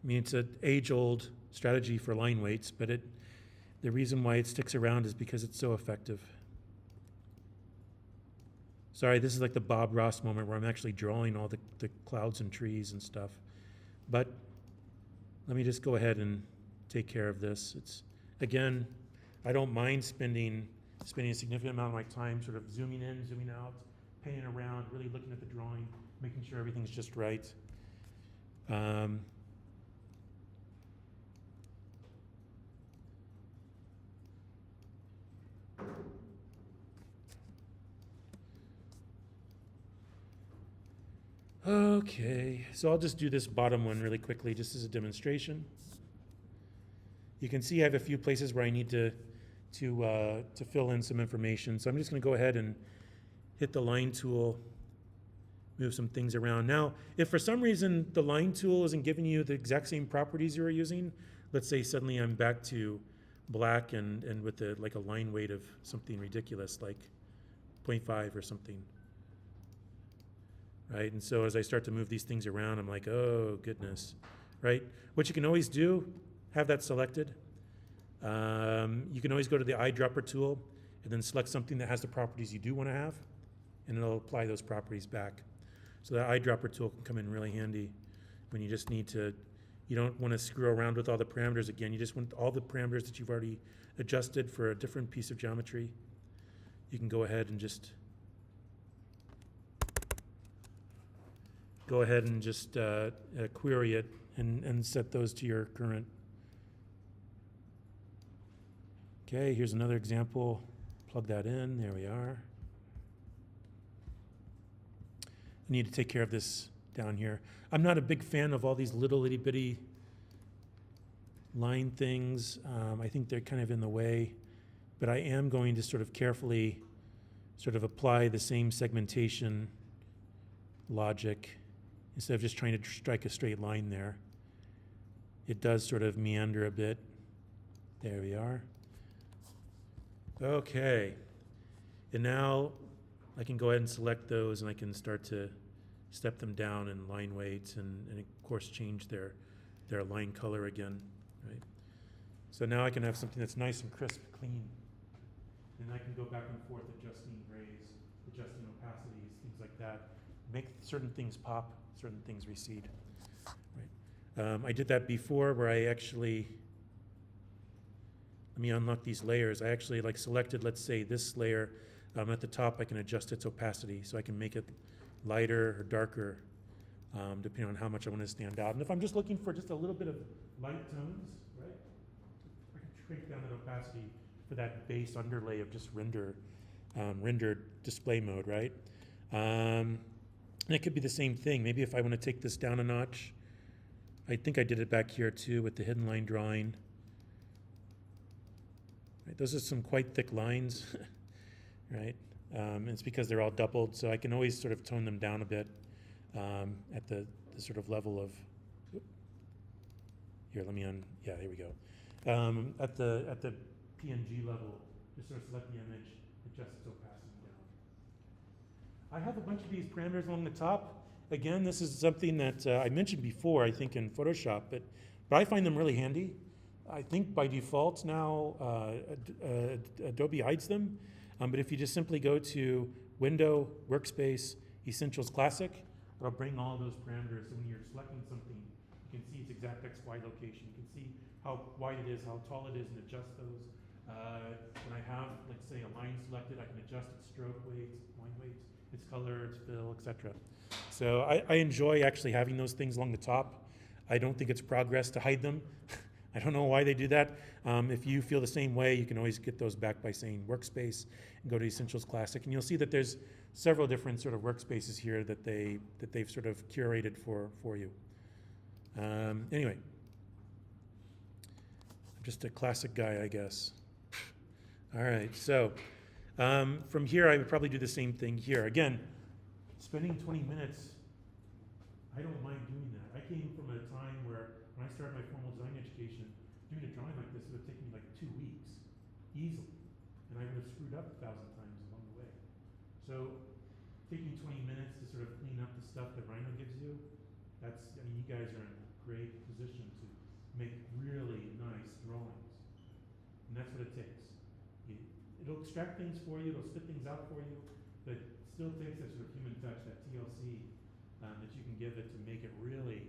I mean, it's an age-old strategy for line weights, but the reason why it sticks around is because it's so effective. Sorry, this is like the Bob Ross moment where I'm actually drawing all the clouds and trees and stuff. But let me just go ahead and take care of this. It's, again, I don't mind spending a significant amount of my time sort of zooming in, zooming out, painting around, really looking at the drawing, making sure everything's just right. Okay, so I'll just do this bottom one really quickly just as a demonstration. You can see I have a few places where I need to fill in some information. So I'm just going to go ahead and hit the line tool, move some things around. Now, if for some reason the line tool isn't giving you the exact same properties you were using, let's say suddenly I'm back to black and with like a line weight of something ridiculous like 0.5 or something. Right, and so as I start to move these things around, I'm like, oh goodness, right? What you can always do, have that selected. You can always go to the eyedropper tool and then select something that has the properties you do want to have, and it'll apply those properties back. So that eyedropper tool can come in really handy when you just need to, you don't want to screw around with all the parameters again. You just want all the parameters that you've already adjusted for a different piece of geometry. You can go ahead and just query it and set those to your current. Okay, here's another example. Plug that in, there we are. I need to take care of this down here. I'm not a big fan of all these little itty bitty line things. I think they're kind of in the way, but I am going to sort of carefully sort of apply the same segmentation logic. Instead of just trying to strike a straight line there, it does sort of meander a bit. There we are. Okay, and now I can go ahead and select those, and I can start to step them down in line weights, and of course change their line color again, right? So now I can have something that's nice and crisp, clean, and I can go back and forth adjusting grays, adjusting opacities, things like that. Make certain things pop, certain things recede. Right. I did that before where I actually, let me unlock these layers. I actually like selected, let's say this layer, at the top I can adjust its opacity so I can make it lighter or darker depending on how much I want to stand out. And if I'm just looking for just a little bit of light tones, right, I can shrink down that opacity for that base underlay of just rendered display mode, right? And it could be the same thing. Maybe if I want to take this down a notch, I think I did it back here too with the hidden line drawing. Right, those are some quite thick lines, right? It's because they're all doubled, so I can always sort of tone them down a bit at the sort of level of, here, let me yeah, here we go. At the PNG level, just sort of select the image, adjust its opacity down. I have a bunch of these parameters along the top, again, this is something that I mentioned before, I think, in Photoshop, but I find them really handy. I think by default now, Adobe hides them, but if you just simply go to Window, Workspace, Essentials Classic, it'll bring all those parameters. So when you're selecting something, you can see its exact XY location. You can see how wide it is, how tall it is, and adjust those. When I have, let's say, a line selected, I can adjust its stroke weights, line weights, its color, its fill, etc. So I enjoy actually having those things along the top. I don't think it's progress to hide them. I don't know why they do that. If you feel the same way, you can always get those back by saying Workspace and go to Essentials Classic, and you'll see that there's several different sort of workspaces here that they've sort of curated for you. Anyway, I'm just a classic guy, I guess. All right, so from here, I would probably do the same thing here. Again, spending 20 minutes, I don't mind doing that. I came from a time where when I started my formal design education, doing a drawing like this would take me like 2 weeks, easily. And I would have screwed up 1,000 times along the way. So taking 20 minutes to sort of clean up the stuff that Rhino gives you, I mean, you guys are in a great position to make really nice drawings. And that's what it takes. It'll extract things for you, it'll spit things out for you, but it still takes that sort of human touch, that TLC, that you can give it to make it really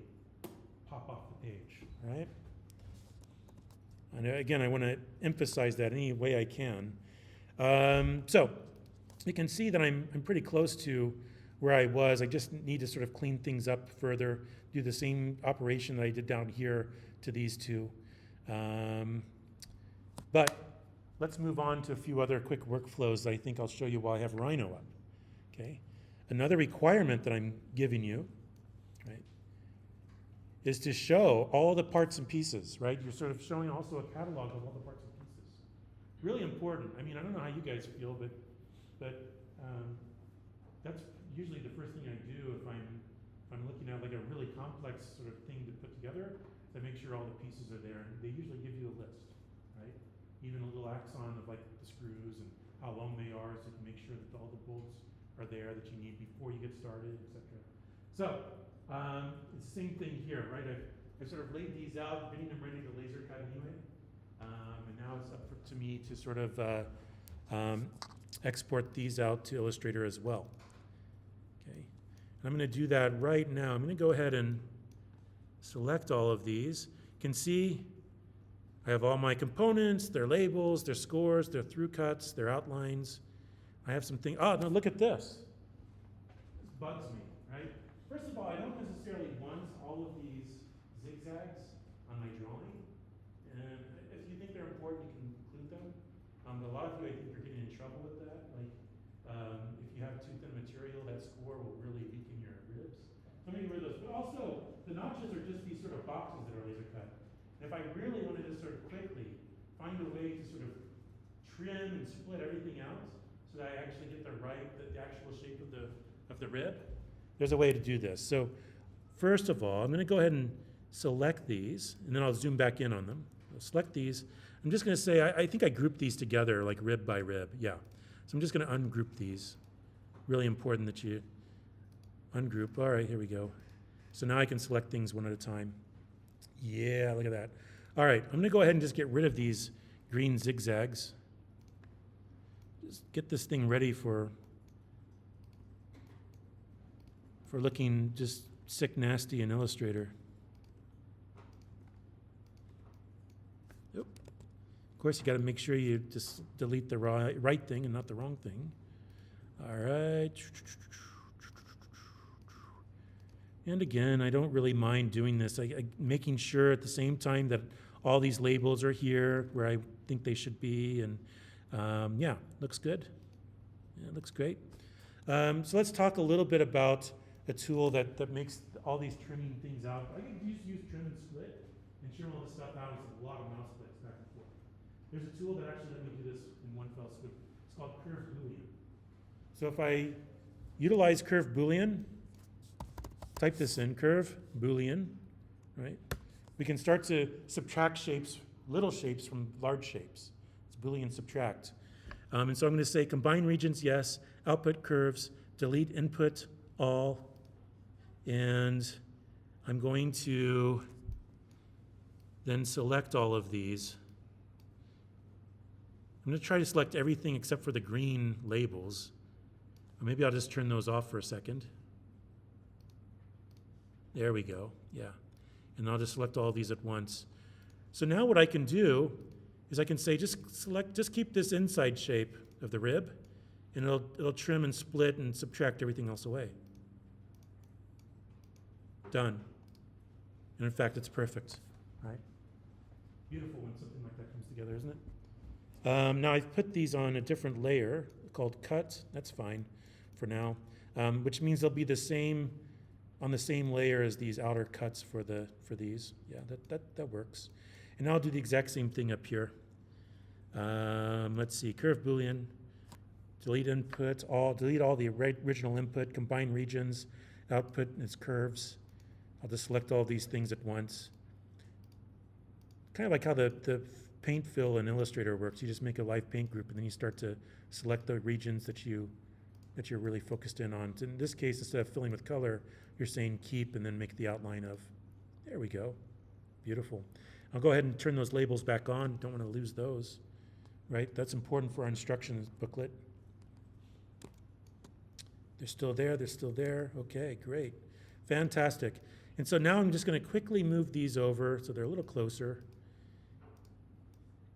pop off the page, right? And again, I want to emphasize that any way I can. So you can see that I'm pretty close to where I was. I just need to sort of clean things up further, do the same operation that I did down here to these two. But let's move on to a few other quick workflows that I think I'll show you while I have Rhino up. Okay. Another requirement that I'm giving you, right, is to show all the parts and pieces, right? You're sort of showing also a catalog of all the parts and pieces. Really important. I mean, I don't know how you guys feel, but that's usually the first thing I do if I'm looking at like a really complex sort of thing to put together. I make sure all the pieces are there, and they usually give you a list, right? Even a little axon of like the screws and how long they are, so you can make sure that all the bolts are there that you need before you get started, etc. So it's the same thing here, right? I've sort of laid these out, getting them ready to laser cut anyway, and now it's up to me to sort of export these out to Illustrator as well. Okay, and I'm going to do that right now. I'm going to go ahead and select all of these. You can see I have all my components, their labels, their scores, their through cuts, their outlines. I have some things. Oh, no, look at this. This bugs me, right? First of all, I don't necessarily want all of these zigzags on my drawing. And if you think they're important, you can include them. But a lot of you, I think, are getting in trouble with that. Like, if you have too thin material, that score will really weaken your ribs. So I'm going to get rid of those. But also, the notches are just these sort of boxes that are laser cut. And if I really wanted to sort of quickly find a way to sort of trim and split everything out so that I actually get the actual shape of the rib, there's a way to do this. So first of all, I'm going to go ahead and select these, and then I'll zoom back in on them. I'll select these. I'm just going to say, I think I grouped these together like rib by rib. Yeah. So I'm just going to ungroup these. Really important that you ungroup. All right, here we go. So now I can select things one at a time. Yeah, look at that. All right, I'm going to go ahead and just get rid of these green zigzags. Just get this thing ready for looking just sick nasty in Illustrator. Yep. Of course, you got to make sure you just delete the right thing and not the wrong thing. All right. And again, I don't really mind doing this. Making sure at the same time that all these labels are here where I think they should be. And yeah, looks good. Yeah, it looks great. So let's talk a little bit about a tool that makes all these trimming things out. I can just use trim and split and trim all this stuff out. It's a lot of mouse clicks back and forth. There's a tool that actually let me do this in one fell swoop. It's called Curve Boolean. So if I utilize Curve Boolean, type this in, Curve Boolean, right? We can start to subtract shapes, little shapes from large shapes. It's Boolean subtract. And so I'm going to say combine regions, yes, output curves, delete input, all, And I'm going to then select all of these. I'm going to try to select everything except for the green labels. Or maybe I'll just turn those off for a second. There we go, yeah. And I'll just select all of these at once. So now what I can do is I can say just keep this inside shape of the rib, and it'll trim and split and subtract everything else away. Done. And in fact, it's perfect, right? Beautiful when something like that comes together, isn't it? Now I've put these on a different layer called cut. That's fine for now, which means they'll be the same on the same layer as these outer cuts for these. Yeah, that works. And now I'll do the exact same thing up here. Let's see, curve Boolean, delete input, delete all the original input, combine regions, output is curves. I'll just select all these things at once. Kind of like how the paint fill in Illustrator works. You just make a live paint group and then you start to select the regions that you're really focused in on. In this case, instead of filling with color, you're saying keep and then make the outline of. There we go. Beautiful. I'll go ahead and turn those labels back on. Don't want to lose those, right? That's important for our instructions booklet. They're still there. They're still there. Okay, great. Fantastic. And so now I'm just going to quickly move these over so they're a little closer.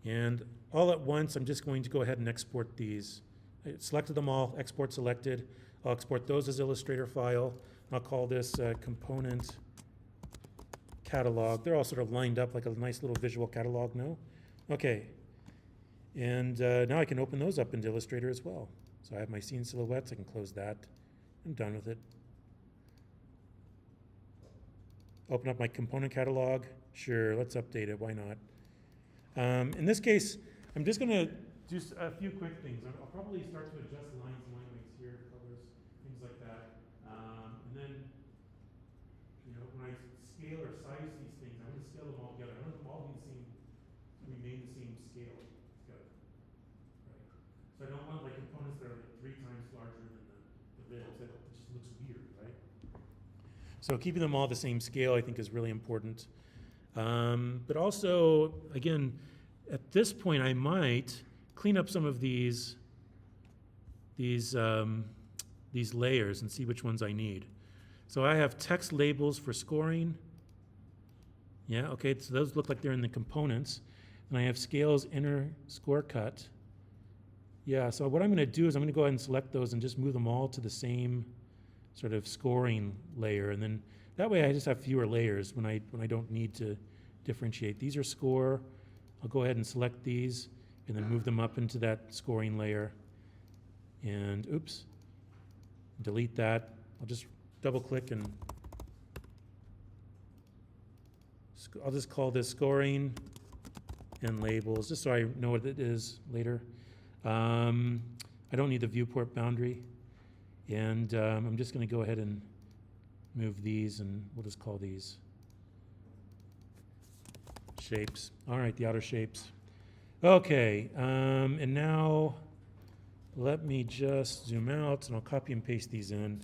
And all at once, I'm just going to go ahead and export these. I selected them all, export selected. I'll export those as Illustrator file. I'll call this component catalog. They're all sort of lined up like a nice little visual catalog, no? Okay. And now I can open those up into Illustrator as well. So I have my scene silhouettes. I can close that. I'm done with it. Open up my component catalog. Sure, let's update it. Why not? In this case, I'm just going to do a few quick things. I'll probably start to adjust lines and line weights here, colors, things like that. And then, when I scale or size these things, I'm going to scale them all together. I want them all to remain the same scale together. Right? So I don't want like components that are like 3 times larger than the ribs. It just looks weird, right? So keeping them all the same scale, I think, is really important. But also, again, at this point, I might clean up some of these layers and see which ones I need. So I have text labels for scoring. Yeah, okay, so those look like they're in the components. And I have scales inner score cut. Yeah, so what I'm going to do is I'm going to go ahead and select those and just move them all to the same sort of scoring layer. And then that way I just have fewer layers when I don't need to differentiate. These are score. I'll go ahead and select these and then move them up into that scoring layer. And oops, delete that. I'll just double click and I'll just call this scoring and labels just so I know what it is later. I don't need the viewport boundary. And I'm just going to go ahead and move these, and we'll just call these shapes. All right, the outer shapes. Okay, and now let me just zoom out, and I'll copy and paste these in.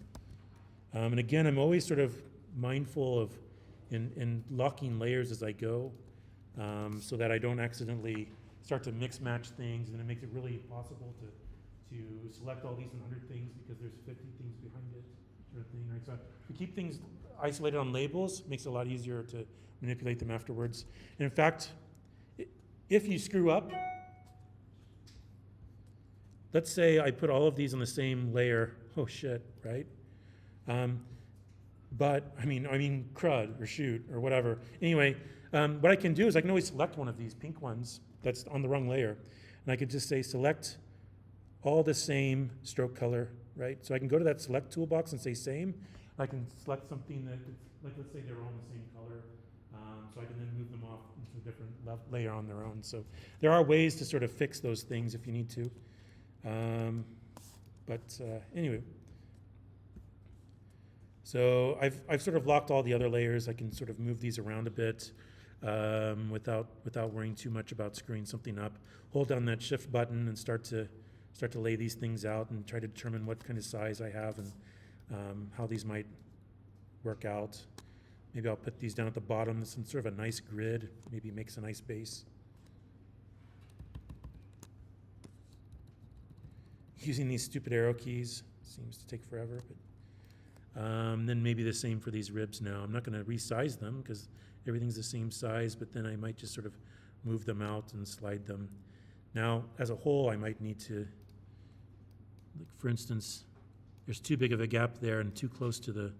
And again, I'm always sort of mindful of in locking layers as I go, so that I don't accidentally start to mix match things, and it makes it really impossible to select all these 100 things because there's 50 things behind it, sort of thing, right? So we keep things isolated on labels, makes it a lot easier to manipulate them afterwards. And in fact, if you screw up, let's say I put all of these on the same layer, oh shit, right? But I mean crud or shoot or whatever. Anyway, what I can do is I can always select one of these pink ones that's on the wrong layer, and I could just say select all the same stroke color, right? So I can go to that select toolbox and say same. I can select something that, like let's say they're all the same color, so I can then move them off into a different layer on their own. So there are ways to sort of fix those things if you need to. Anyway, so I've sort of locked all the other layers. I can sort of move these around a bit without worrying too much about screwing something up. Hold down that shift button and start to lay these things out and try to determine what kind of size I have and how these might work out. Maybe I'll put these down at the bottom. This is sort of a nice grid. Maybe makes a nice base. Using these stupid arrow keys seems to take forever, but then maybe the same for these ribs now. I'm not going to resize them because everything's the same size, but then I might just sort of move them out and slide them. Now, as a whole, I might need to, like for instance, there's too big of a gap there and too close to the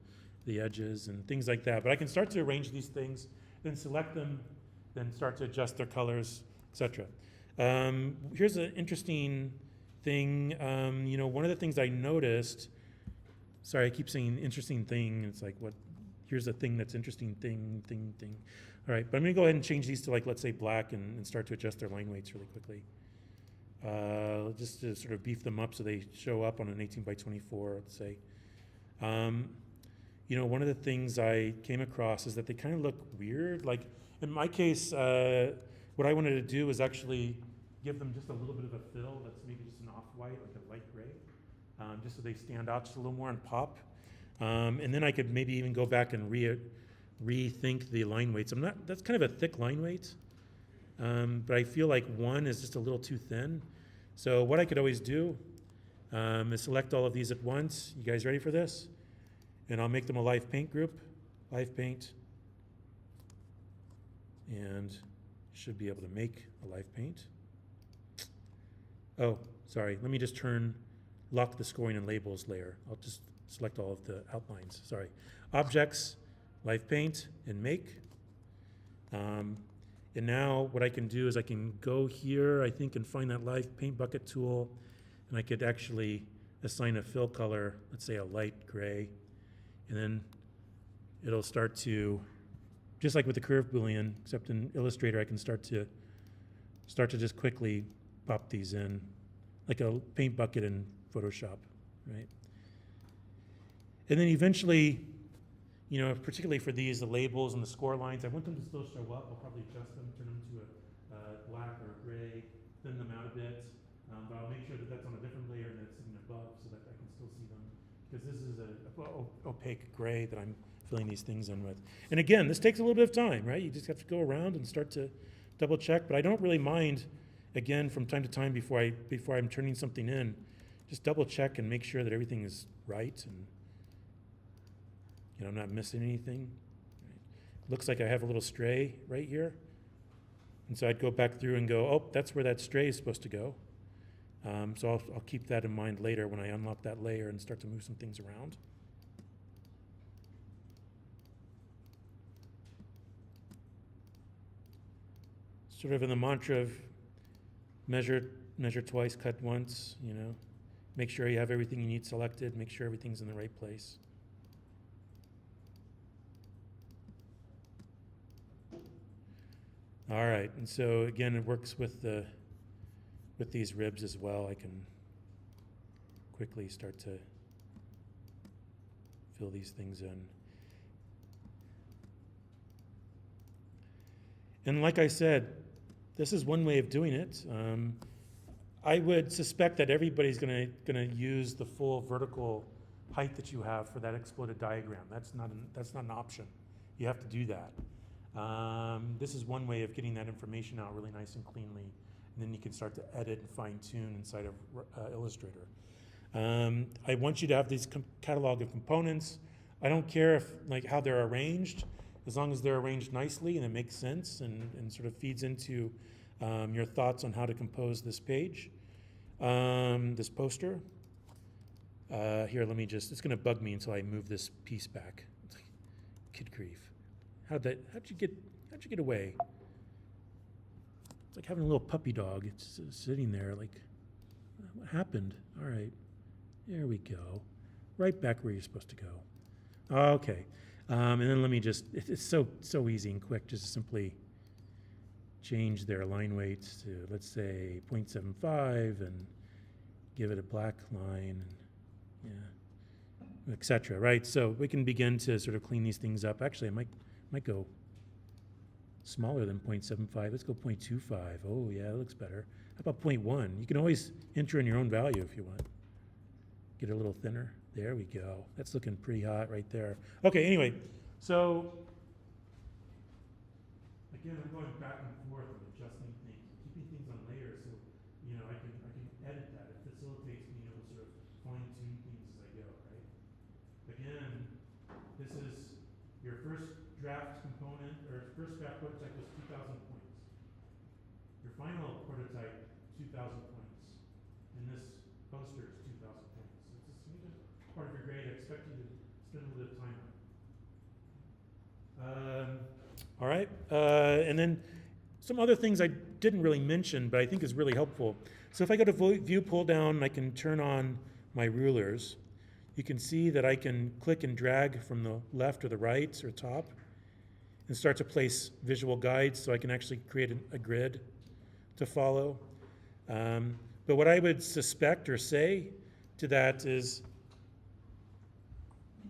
edges and things like that. But I can start to arrange these things, then select them, then start to adjust their colors, etc. Here's an interesting thing. One of the things I noticed, sorry, I keep saying interesting thing. It's like, what? Here's a thing that's interesting thing. All right, but I'm gonna go ahead and change these to, like, let's say black and start to adjust their line weights really quickly. Just to sort of beef them up so they show up on an 18 by 24, let's say. One of the things I came across is that they kind of look weird. Like in my case, what I wanted to do was actually give them just a little bit of a fill that's maybe just an off-white, like a light gray, just so they stand out just a little more and pop. And then I could maybe even go back and rethink the line weights. That's kind of a thick line weight, but I feel like 1 is just a little too thin. So what I could always do is select all of these at once. You guys ready for this? And I'll make them a live paint group, live paint, and should be able to make a live paint. Oh, sorry, let me just lock the scoring and labels layer. I'll just select all of the outlines, sorry. Objects, live paint, and make. And now what I can do is I can go here, I think, and find that live paint bucket tool, and I could actually assign a fill color, let's say a light gray, and then it'll start to, just like with the curve Boolean, except in Illustrator, I can start to just quickly pop these in, like a paint bucket in Photoshop, right? And then eventually, particularly for these, the labels and the score lines, I want them to still show up. I'll probably adjust them, turn them to a black or a gray, thin them out a bit, but I'll make sure that that's on a different layer and that's sitting above so that I can still see them. Because this is a opaque gray that I'm filling these things in with. And again, this takes a little bit of time, right? You just have to go around and start to double check, but I don't really mind, again, from time to time before I'm turning something in, just double check and make sure that everything is right and I'm not missing anything. Right. Looks like I have a little stray right here. And so I'd go back through and go, oh, that's where that stray is supposed to go. So I'll keep that in mind later when I unlock that layer and start to move some things around. Sort of in the mantra of measure twice, cut once, Make sure you have everything you need selected, make sure everything's in the right place. All right, and so again, it works with these ribs as well. I can quickly start to fill these things in. And like I said, this is one way of doing it. I would suspect that everybody's gonna use the full vertical height that you have for that exploded diagram. That's not an option. You have to do that. This is one way of getting that information out really nice and cleanly, and then you can start to edit and fine-tune inside of Illustrator. I want you to have these catalog of components. I don't care how they're arranged, as long as they're arranged nicely and it makes sense and sort of feeds into your thoughts on how to compose this page, this poster. Here, it's gonna bug me until I move this piece back. It's like, kid grief. How'd you get away? It's like having a little puppy dog. It's sitting there like, what happened? All right, there we go. Right back where you're supposed to go. Okay, and then let me it's so easy and quick, just simply change their line weights to, let's say, 0.75 and give it a black line, and etc. Right, so we can begin to sort of clean these things up. Actually, I might go smaller than 0.75. Let's go 0.25. Oh, yeah, that looks better. How about 0.1? You can always enter in your own value if you want. Get it a little thinner. There we go. That's looking pretty hot right there. Okay, anyway, so again, I'm going back and forth and adjusting things, keeping things on layers, so I can edit that. It facilitates being able to sort of fine tune things as I go, right? Again, this is your first draft component or first draft prototype was 2,000 points. Your final prototype 2,000 points, and this poster is 2,000 points. So it's a significant part of your grade. I expect you to spend a little bit of time on it. All right, and then some other things I didn't really mention, but I think is really helpful. So if I go to View Pull Down, I can turn on my rulers. You can see that I can click and drag from the left or the right or top and start to place visual guides so I can actually create a grid to follow. But what I would suspect or say to that is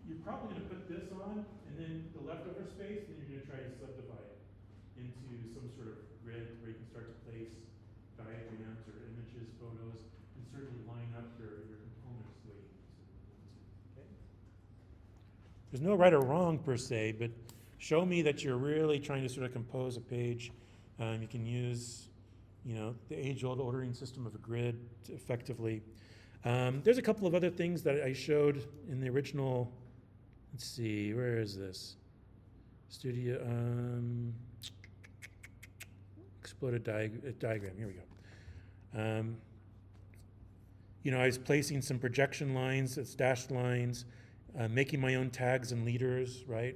you're probably going to put this on, and then the leftover space, then you're going to try to subdivide it into some sort of grid where you can start to place diagrams or images, photos, and certainly line up your components the way you want to. Okay? There's no right or wrong per se, but show me that you're really trying to sort of compose a page. You can use the age-old ordering system of a grid effectively. There's a couple of other things that I showed in the original. Let's see, where is this? Studio, exploded diagram, here we go. I was placing some projection lines, it's dashed lines, making my own tags and leaders, right?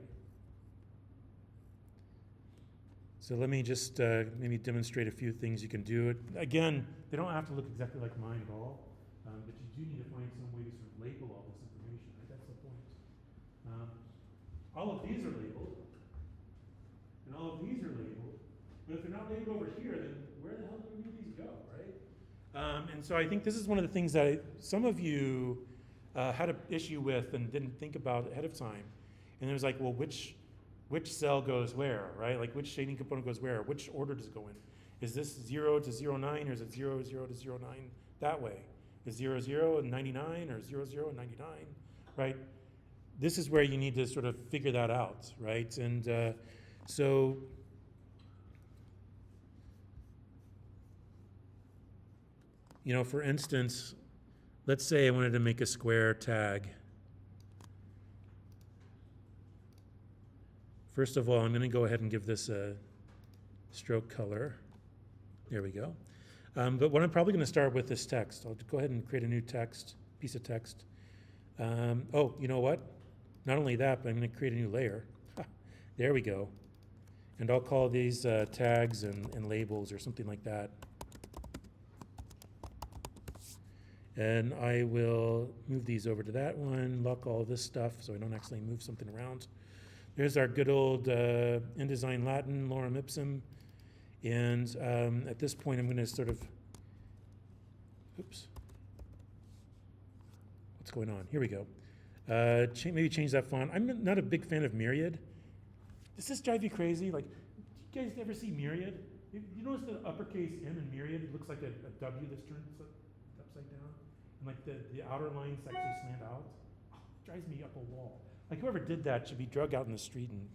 So let me just maybe demonstrate a few things you can do. Again, they don't have to look exactly like mine at all, but you do need to find some way to sort of label all this information, right? That's the point. All of these are labeled, and all of these are labeled, but if they're not labeled over here, then where the hell do any of these go, right? And so I think this is one of the things that some of you had an issue with and didn't think about ahead of time. And it was like, well, which cell goes where, right? Like which shading component goes where? Which order does it go in? Is this 0 to 09, or is it 0, 0 to 09 that way? Is 0, 0 and 99, or 0, 0 and 99, right? This is where you need to sort of figure that out, right? And so for instance, let's say I wanted to make a square tag. First of all, I'm going to go ahead and give this a stroke color. There we go. But what I'm probably going to start with is text. I'll go ahead and create a new piece of text. Oh, you know what? Not only that, but I'm going to create a new layer. There we go. And I'll call these tags and labels or something like that. And I will move these over to that one, lock all this stuff so I don't actually move something around. There's our good old InDesign Latin, lorem ipsum. And at this point, I'm going to sort of, oops. What's going on? Here we go. Maybe change that font. I'm not a big fan of Myriad. Does this drive you crazy? Like, do you guys ever see Myriad? You notice the uppercase M in Myriad? It looks like a W that's turned upside down. And like the outer lines actually slant out. Oh, it drives me up a wall. Like whoever did that should be drug out in the street and,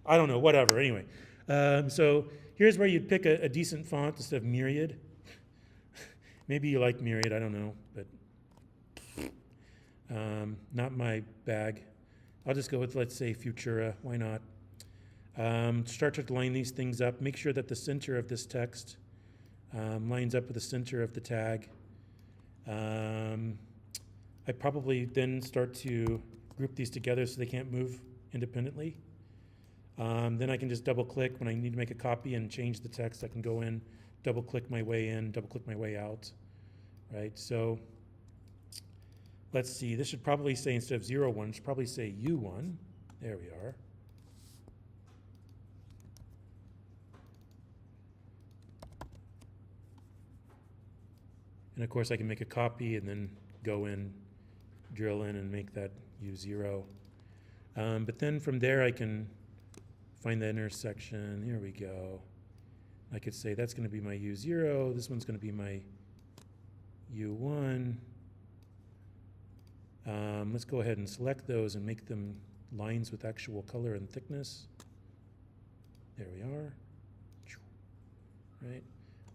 I don't know, whatever. Anyway, so here's where you'd pick a decent font instead of Myriad. Maybe you like Myriad, I don't know, but not my bag. I'll just go with, let's say, Futura. Why not? Start to line these things up. Make sure that the center of this text lines up with the center of the tag. I probably then start to group these together so they can't move independently. Then I can just double click when I need to make a copy and change the text. I can go in, double click my way in, double click my way out, right? So let's see, this should probably say, instead of 01, it should probably say U1. There we are. And of course I can make a copy and then go in, drill in and make that U0. But then from there I can find the intersection. Here we go. I could say that's going to be my U0. This one's going to be my U1. Let's go ahead and select those and make them lines with actual color and thickness. There we are. Right.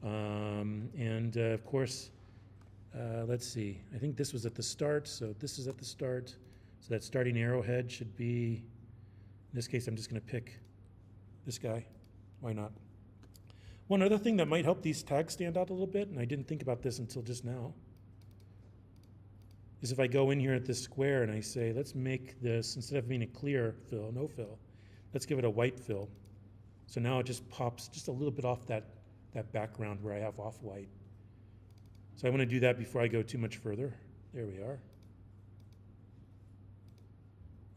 And of course, let's see. I think this was at the start, so this is at the start. So that starting arrowhead should be, in this case, I'm just going to pick this guy. Why not? One other thing that might help these tags stand out a little bit, and I didn't think about this until just now, is if I go in here at this square and I say, let's make this, instead of being a clear fill, no fill, let's give it a white fill. So now it just pops just a little bit off that background where I have off-white. So I want to do that before I go too much further. There we are.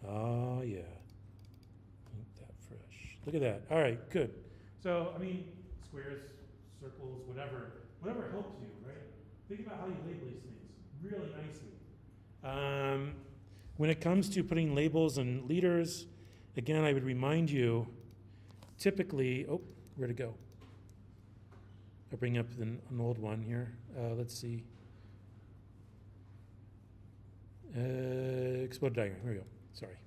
Oh, yeah. Ain't that fresh. Look at that. All right, good. So, I mean, squares, circles, whatever helps you, right? Think about how you label these things really nicely. When it comes to putting labels and leaders, again, I would remind you, typically, oh, where'd it go? I'll bring up an old one here. Let's see. Exploded diagram. Here we go. Sorry.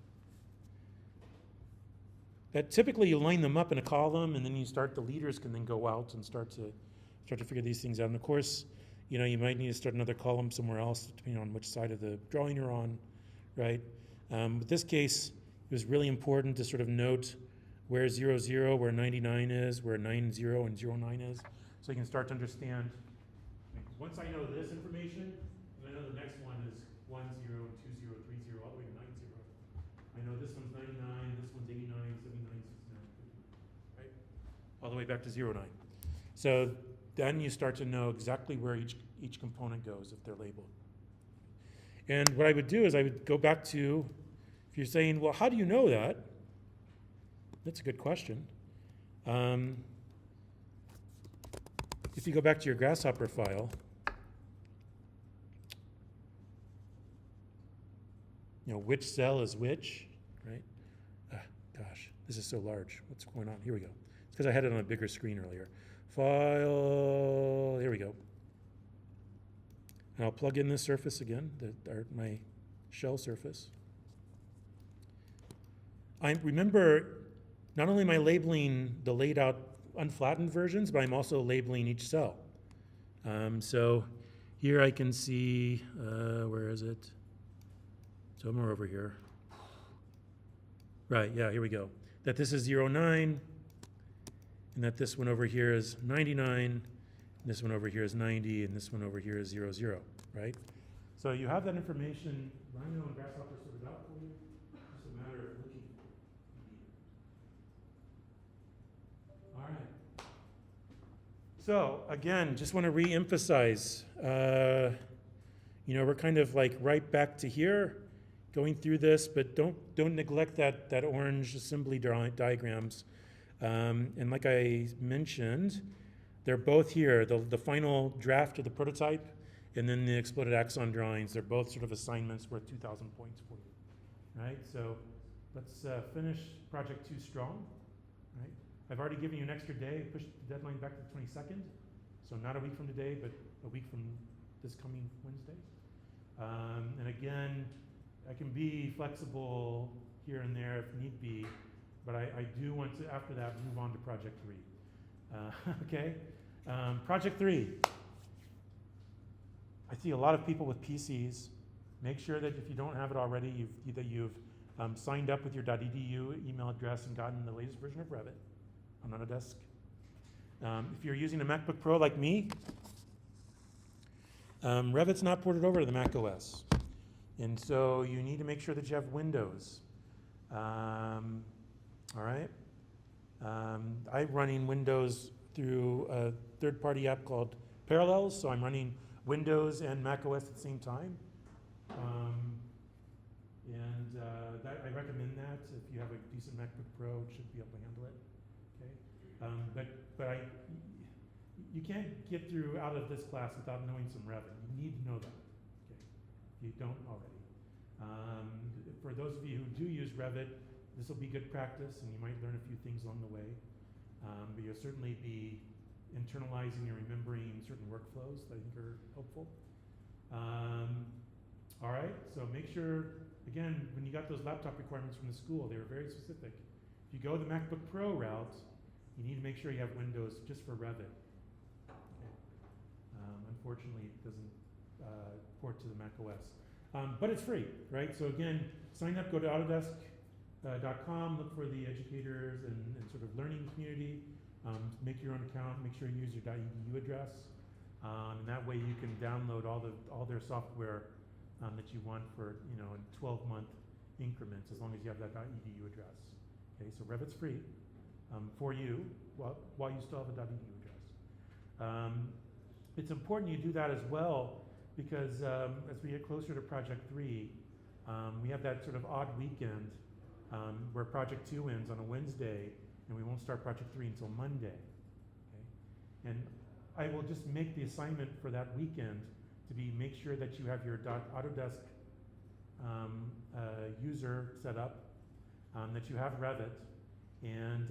That typically you line them up in a column, and then you start. The leaders can then go out and start to figure these things out. And of course, you know, you might need to start another column somewhere else, depending on which side of the drawing you're on, right? With this case, it was really important to sort of note where 0, 0, where 99 is, where 9, 0, and 0, 9 is. So you can start to understand. Once I know this information, and I know the next one is 1, 0, 2, 0, 3, 0, all the way to 9, 0. I know this one's 99, this one's 89, 79, 69, 50, right? All the way back to 0, 9. So then you start to know exactly where each component goes if they're labeled. And what I would do is I would go back to, if you're saying, well, how do you know that? That's a good question. If you go back to your Grasshopper file, you know, which cell is which, right? Gosh, this is so large. What's going on? Here we go. It's because I had it on a bigger screen earlier. File, here we go. And I'll plug in this surface again, my shell surface. I remember, not only am I labeling the laid out unflattened versions, but I'm also labeling each cell. So here I can see, where is it? Somewhere over here. Right, yeah, here we go. That this is 0, 9, and that this one over here is 99, and this one over here is 90, and this one over here is 0, 0, right? So you have that information. Rhino and Grasshopper sorted out for you. Just a matter of looking for it. All right. So again, just want to re-emphasize, you know, we're kind of like right back to here, going through this, but don't neglect that orange assembly diagrams. And like I mentioned, they're both here. The final draft of the prototype and then the exploded Axon drawings, they're both sort of assignments worth 2,000 points for you, right? So let's finish project 2 strong, right? I've already given you an extra day, pushed the deadline back to the 22nd, so not a week from today, but a week from this coming Wednesday. And again, I can be flexible here and there if need be, but I do want to, after that, move on to project 3. Okay? Project 3. I see a lot of people with PCs. Make sure that if you don't have it already, you've signed up with your .edu email address and gotten the latest version of Revit on Autodesk. If you're using a MacBook Pro like me, Revit's not ported over to the Mac OS. And so you need to make sure that you have Windows. All right? I'm running Windows through a third-party app called Parallels, so I'm running Windows and Mac OS at the same time. I recommend that. If you have a decent MacBook Pro, it should be able to handle it. Okay? You can't get through out of this class without knowing some Revit. You need to know that. Okay? If you don't already. For those of you who do use Revit, this will be good practice, and you might learn a few things along the way. But you'll certainly be internalizing and remembering certain workflows that I think are helpful. All right, so make sure, again, when you got those laptop requirements from the school, they were very specific. If you go the MacBook Pro route, you need to make sure you have Windows just for Revit. Okay. Unfortunately, it doesn't port to the Mac OS. But it's free, right? So again, sign up, go to Autodesk.com, look for the educators and sort of learning community, make your own account, make sure you use your .edu address, and that way you can download all their software that you want for, in 12-month increments, as long as you have that .edu address. Okay, so Revit's free for you while you still have a .edu address. It's important you do that as well because as we get closer to Project 3, we have that sort of odd weekend where Project 2 ends on a Wednesday, and we won't start Project 3 until Monday. Okay? And I will just make the assignment for that weekend to be make sure that you have your Autodesk user set up, that you have Revit, and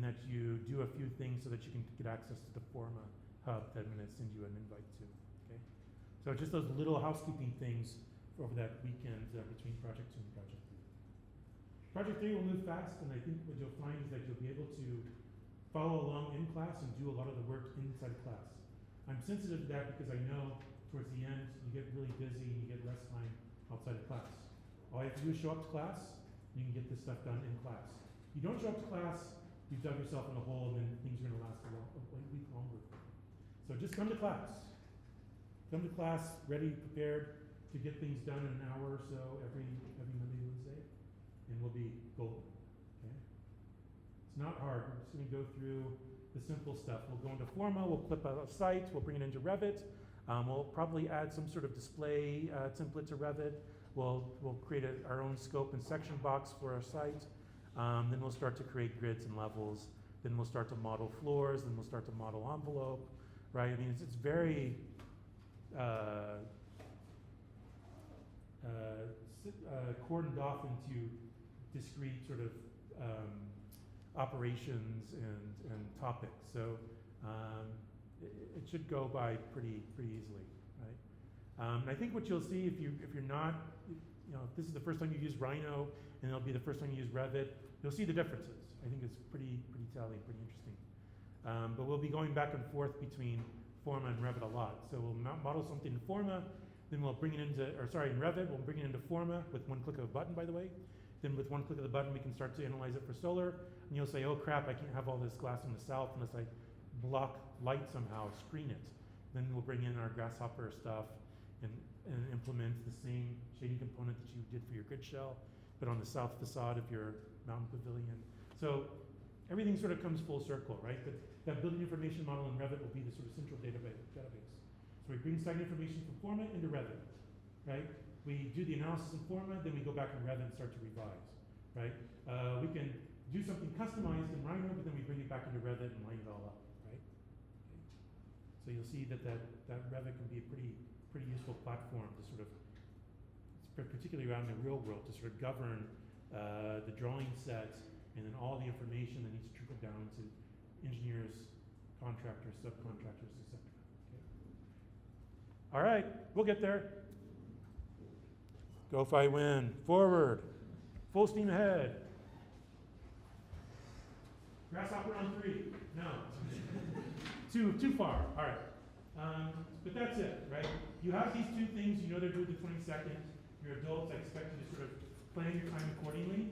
that you do a few things so that you can get access to the Forma hub that I'm going to send you an invite to. Okay, so just those little housekeeping things over that weekend between Project 2 and Project 3. Project 3 will move fast, and I think what you'll find is that you'll be able to follow along in class and do a lot of the work inside class. I'm sensitive to that because I know towards the end you get really busy and you get less time outside of class. All you have to do is show up to class, and you can get this stuff done in class. If you don't show up to class, you've dug yourself in a hole, and then things are going to last a week longer. So just come to class. Come to class ready, prepared to get things done in an hour or so every Monday, Wednesday, and we'll be golden. Okay? It's not hard. We're just going to go through the simple stuff. We'll go into Forma, we'll clip out a site, we'll bring it into Revit. We'll probably add some sort of display template to Revit. We'll create our own scope and section box for our site. Then we'll start to create grids and levels. Then we'll start to model floors. Then we'll start to model envelope, right? I mean, it's very cordoned off into discrete sort of operations and topics. So it should go by pretty easily, right? And I think what you'll see if you're not, if this is the first time you use Rhino and it'll be the first time you use Revit, you'll see the differences. I think it's pretty telling, pretty interesting. But we'll be going back and forth between Forma and Revit a lot. So we'll model something in Forma, then we'll bring it into, in Revit, we'll bring it into Forma with one click of a button, by the way. Then with one click of the button, we can start to analyze it for solar. And you'll say, oh crap, I can't have all this glass in the south unless I block light somehow, screen it. Then we'll bring in our grasshopper stuff and implement the same shading component that you did for your grid shell, but on the south facade of your mountain pavilion. So everything sort of comes full circle, right? But that building information model in Revit will be the sort of central database. So we bring site information from Forma into Revit, right? We do the analysis in Forma, then we go back in Revit and start to revise, right? We can do something customized in Rhino, but then we bring it back into Revit and line it all up, right? Okay. So you'll see that Revit can be a pretty useful platform to sort of, particularly around the real world, to sort of govern the drawing set and then all the information that needs to trickle down to engineers, contractors, subcontractors, etc. Okay. All right, we'll get there. Go if I win. Forward. Full steam ahead. Grasshopper on 3. No. Too far. All right. But that's it, right? You have these two things. You know they're due the 22nd. You're adults. I expect you to sort of plan your time accordingly.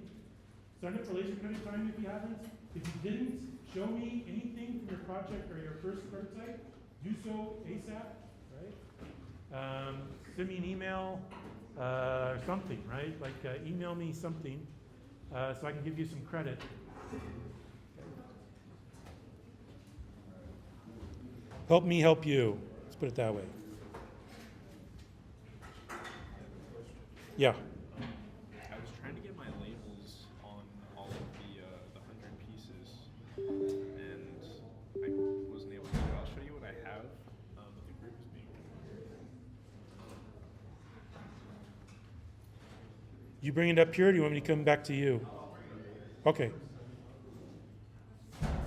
Sign up for laser cutting time if you haven't. If you didn't, show me anything from your project or your first prototype. Do so ASAP, right? Send me an email or something, right? Like email me something so I can give you some credit. Help me help you. Let's put it that way. Yeah. I was trying to get my labels on all of the 100 pieces, and I wasn't able to. I'll show you what I have, but the group is being. You bring it up here, or do you want me to come back to you? Okay.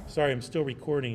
Sorry, I'm still recording.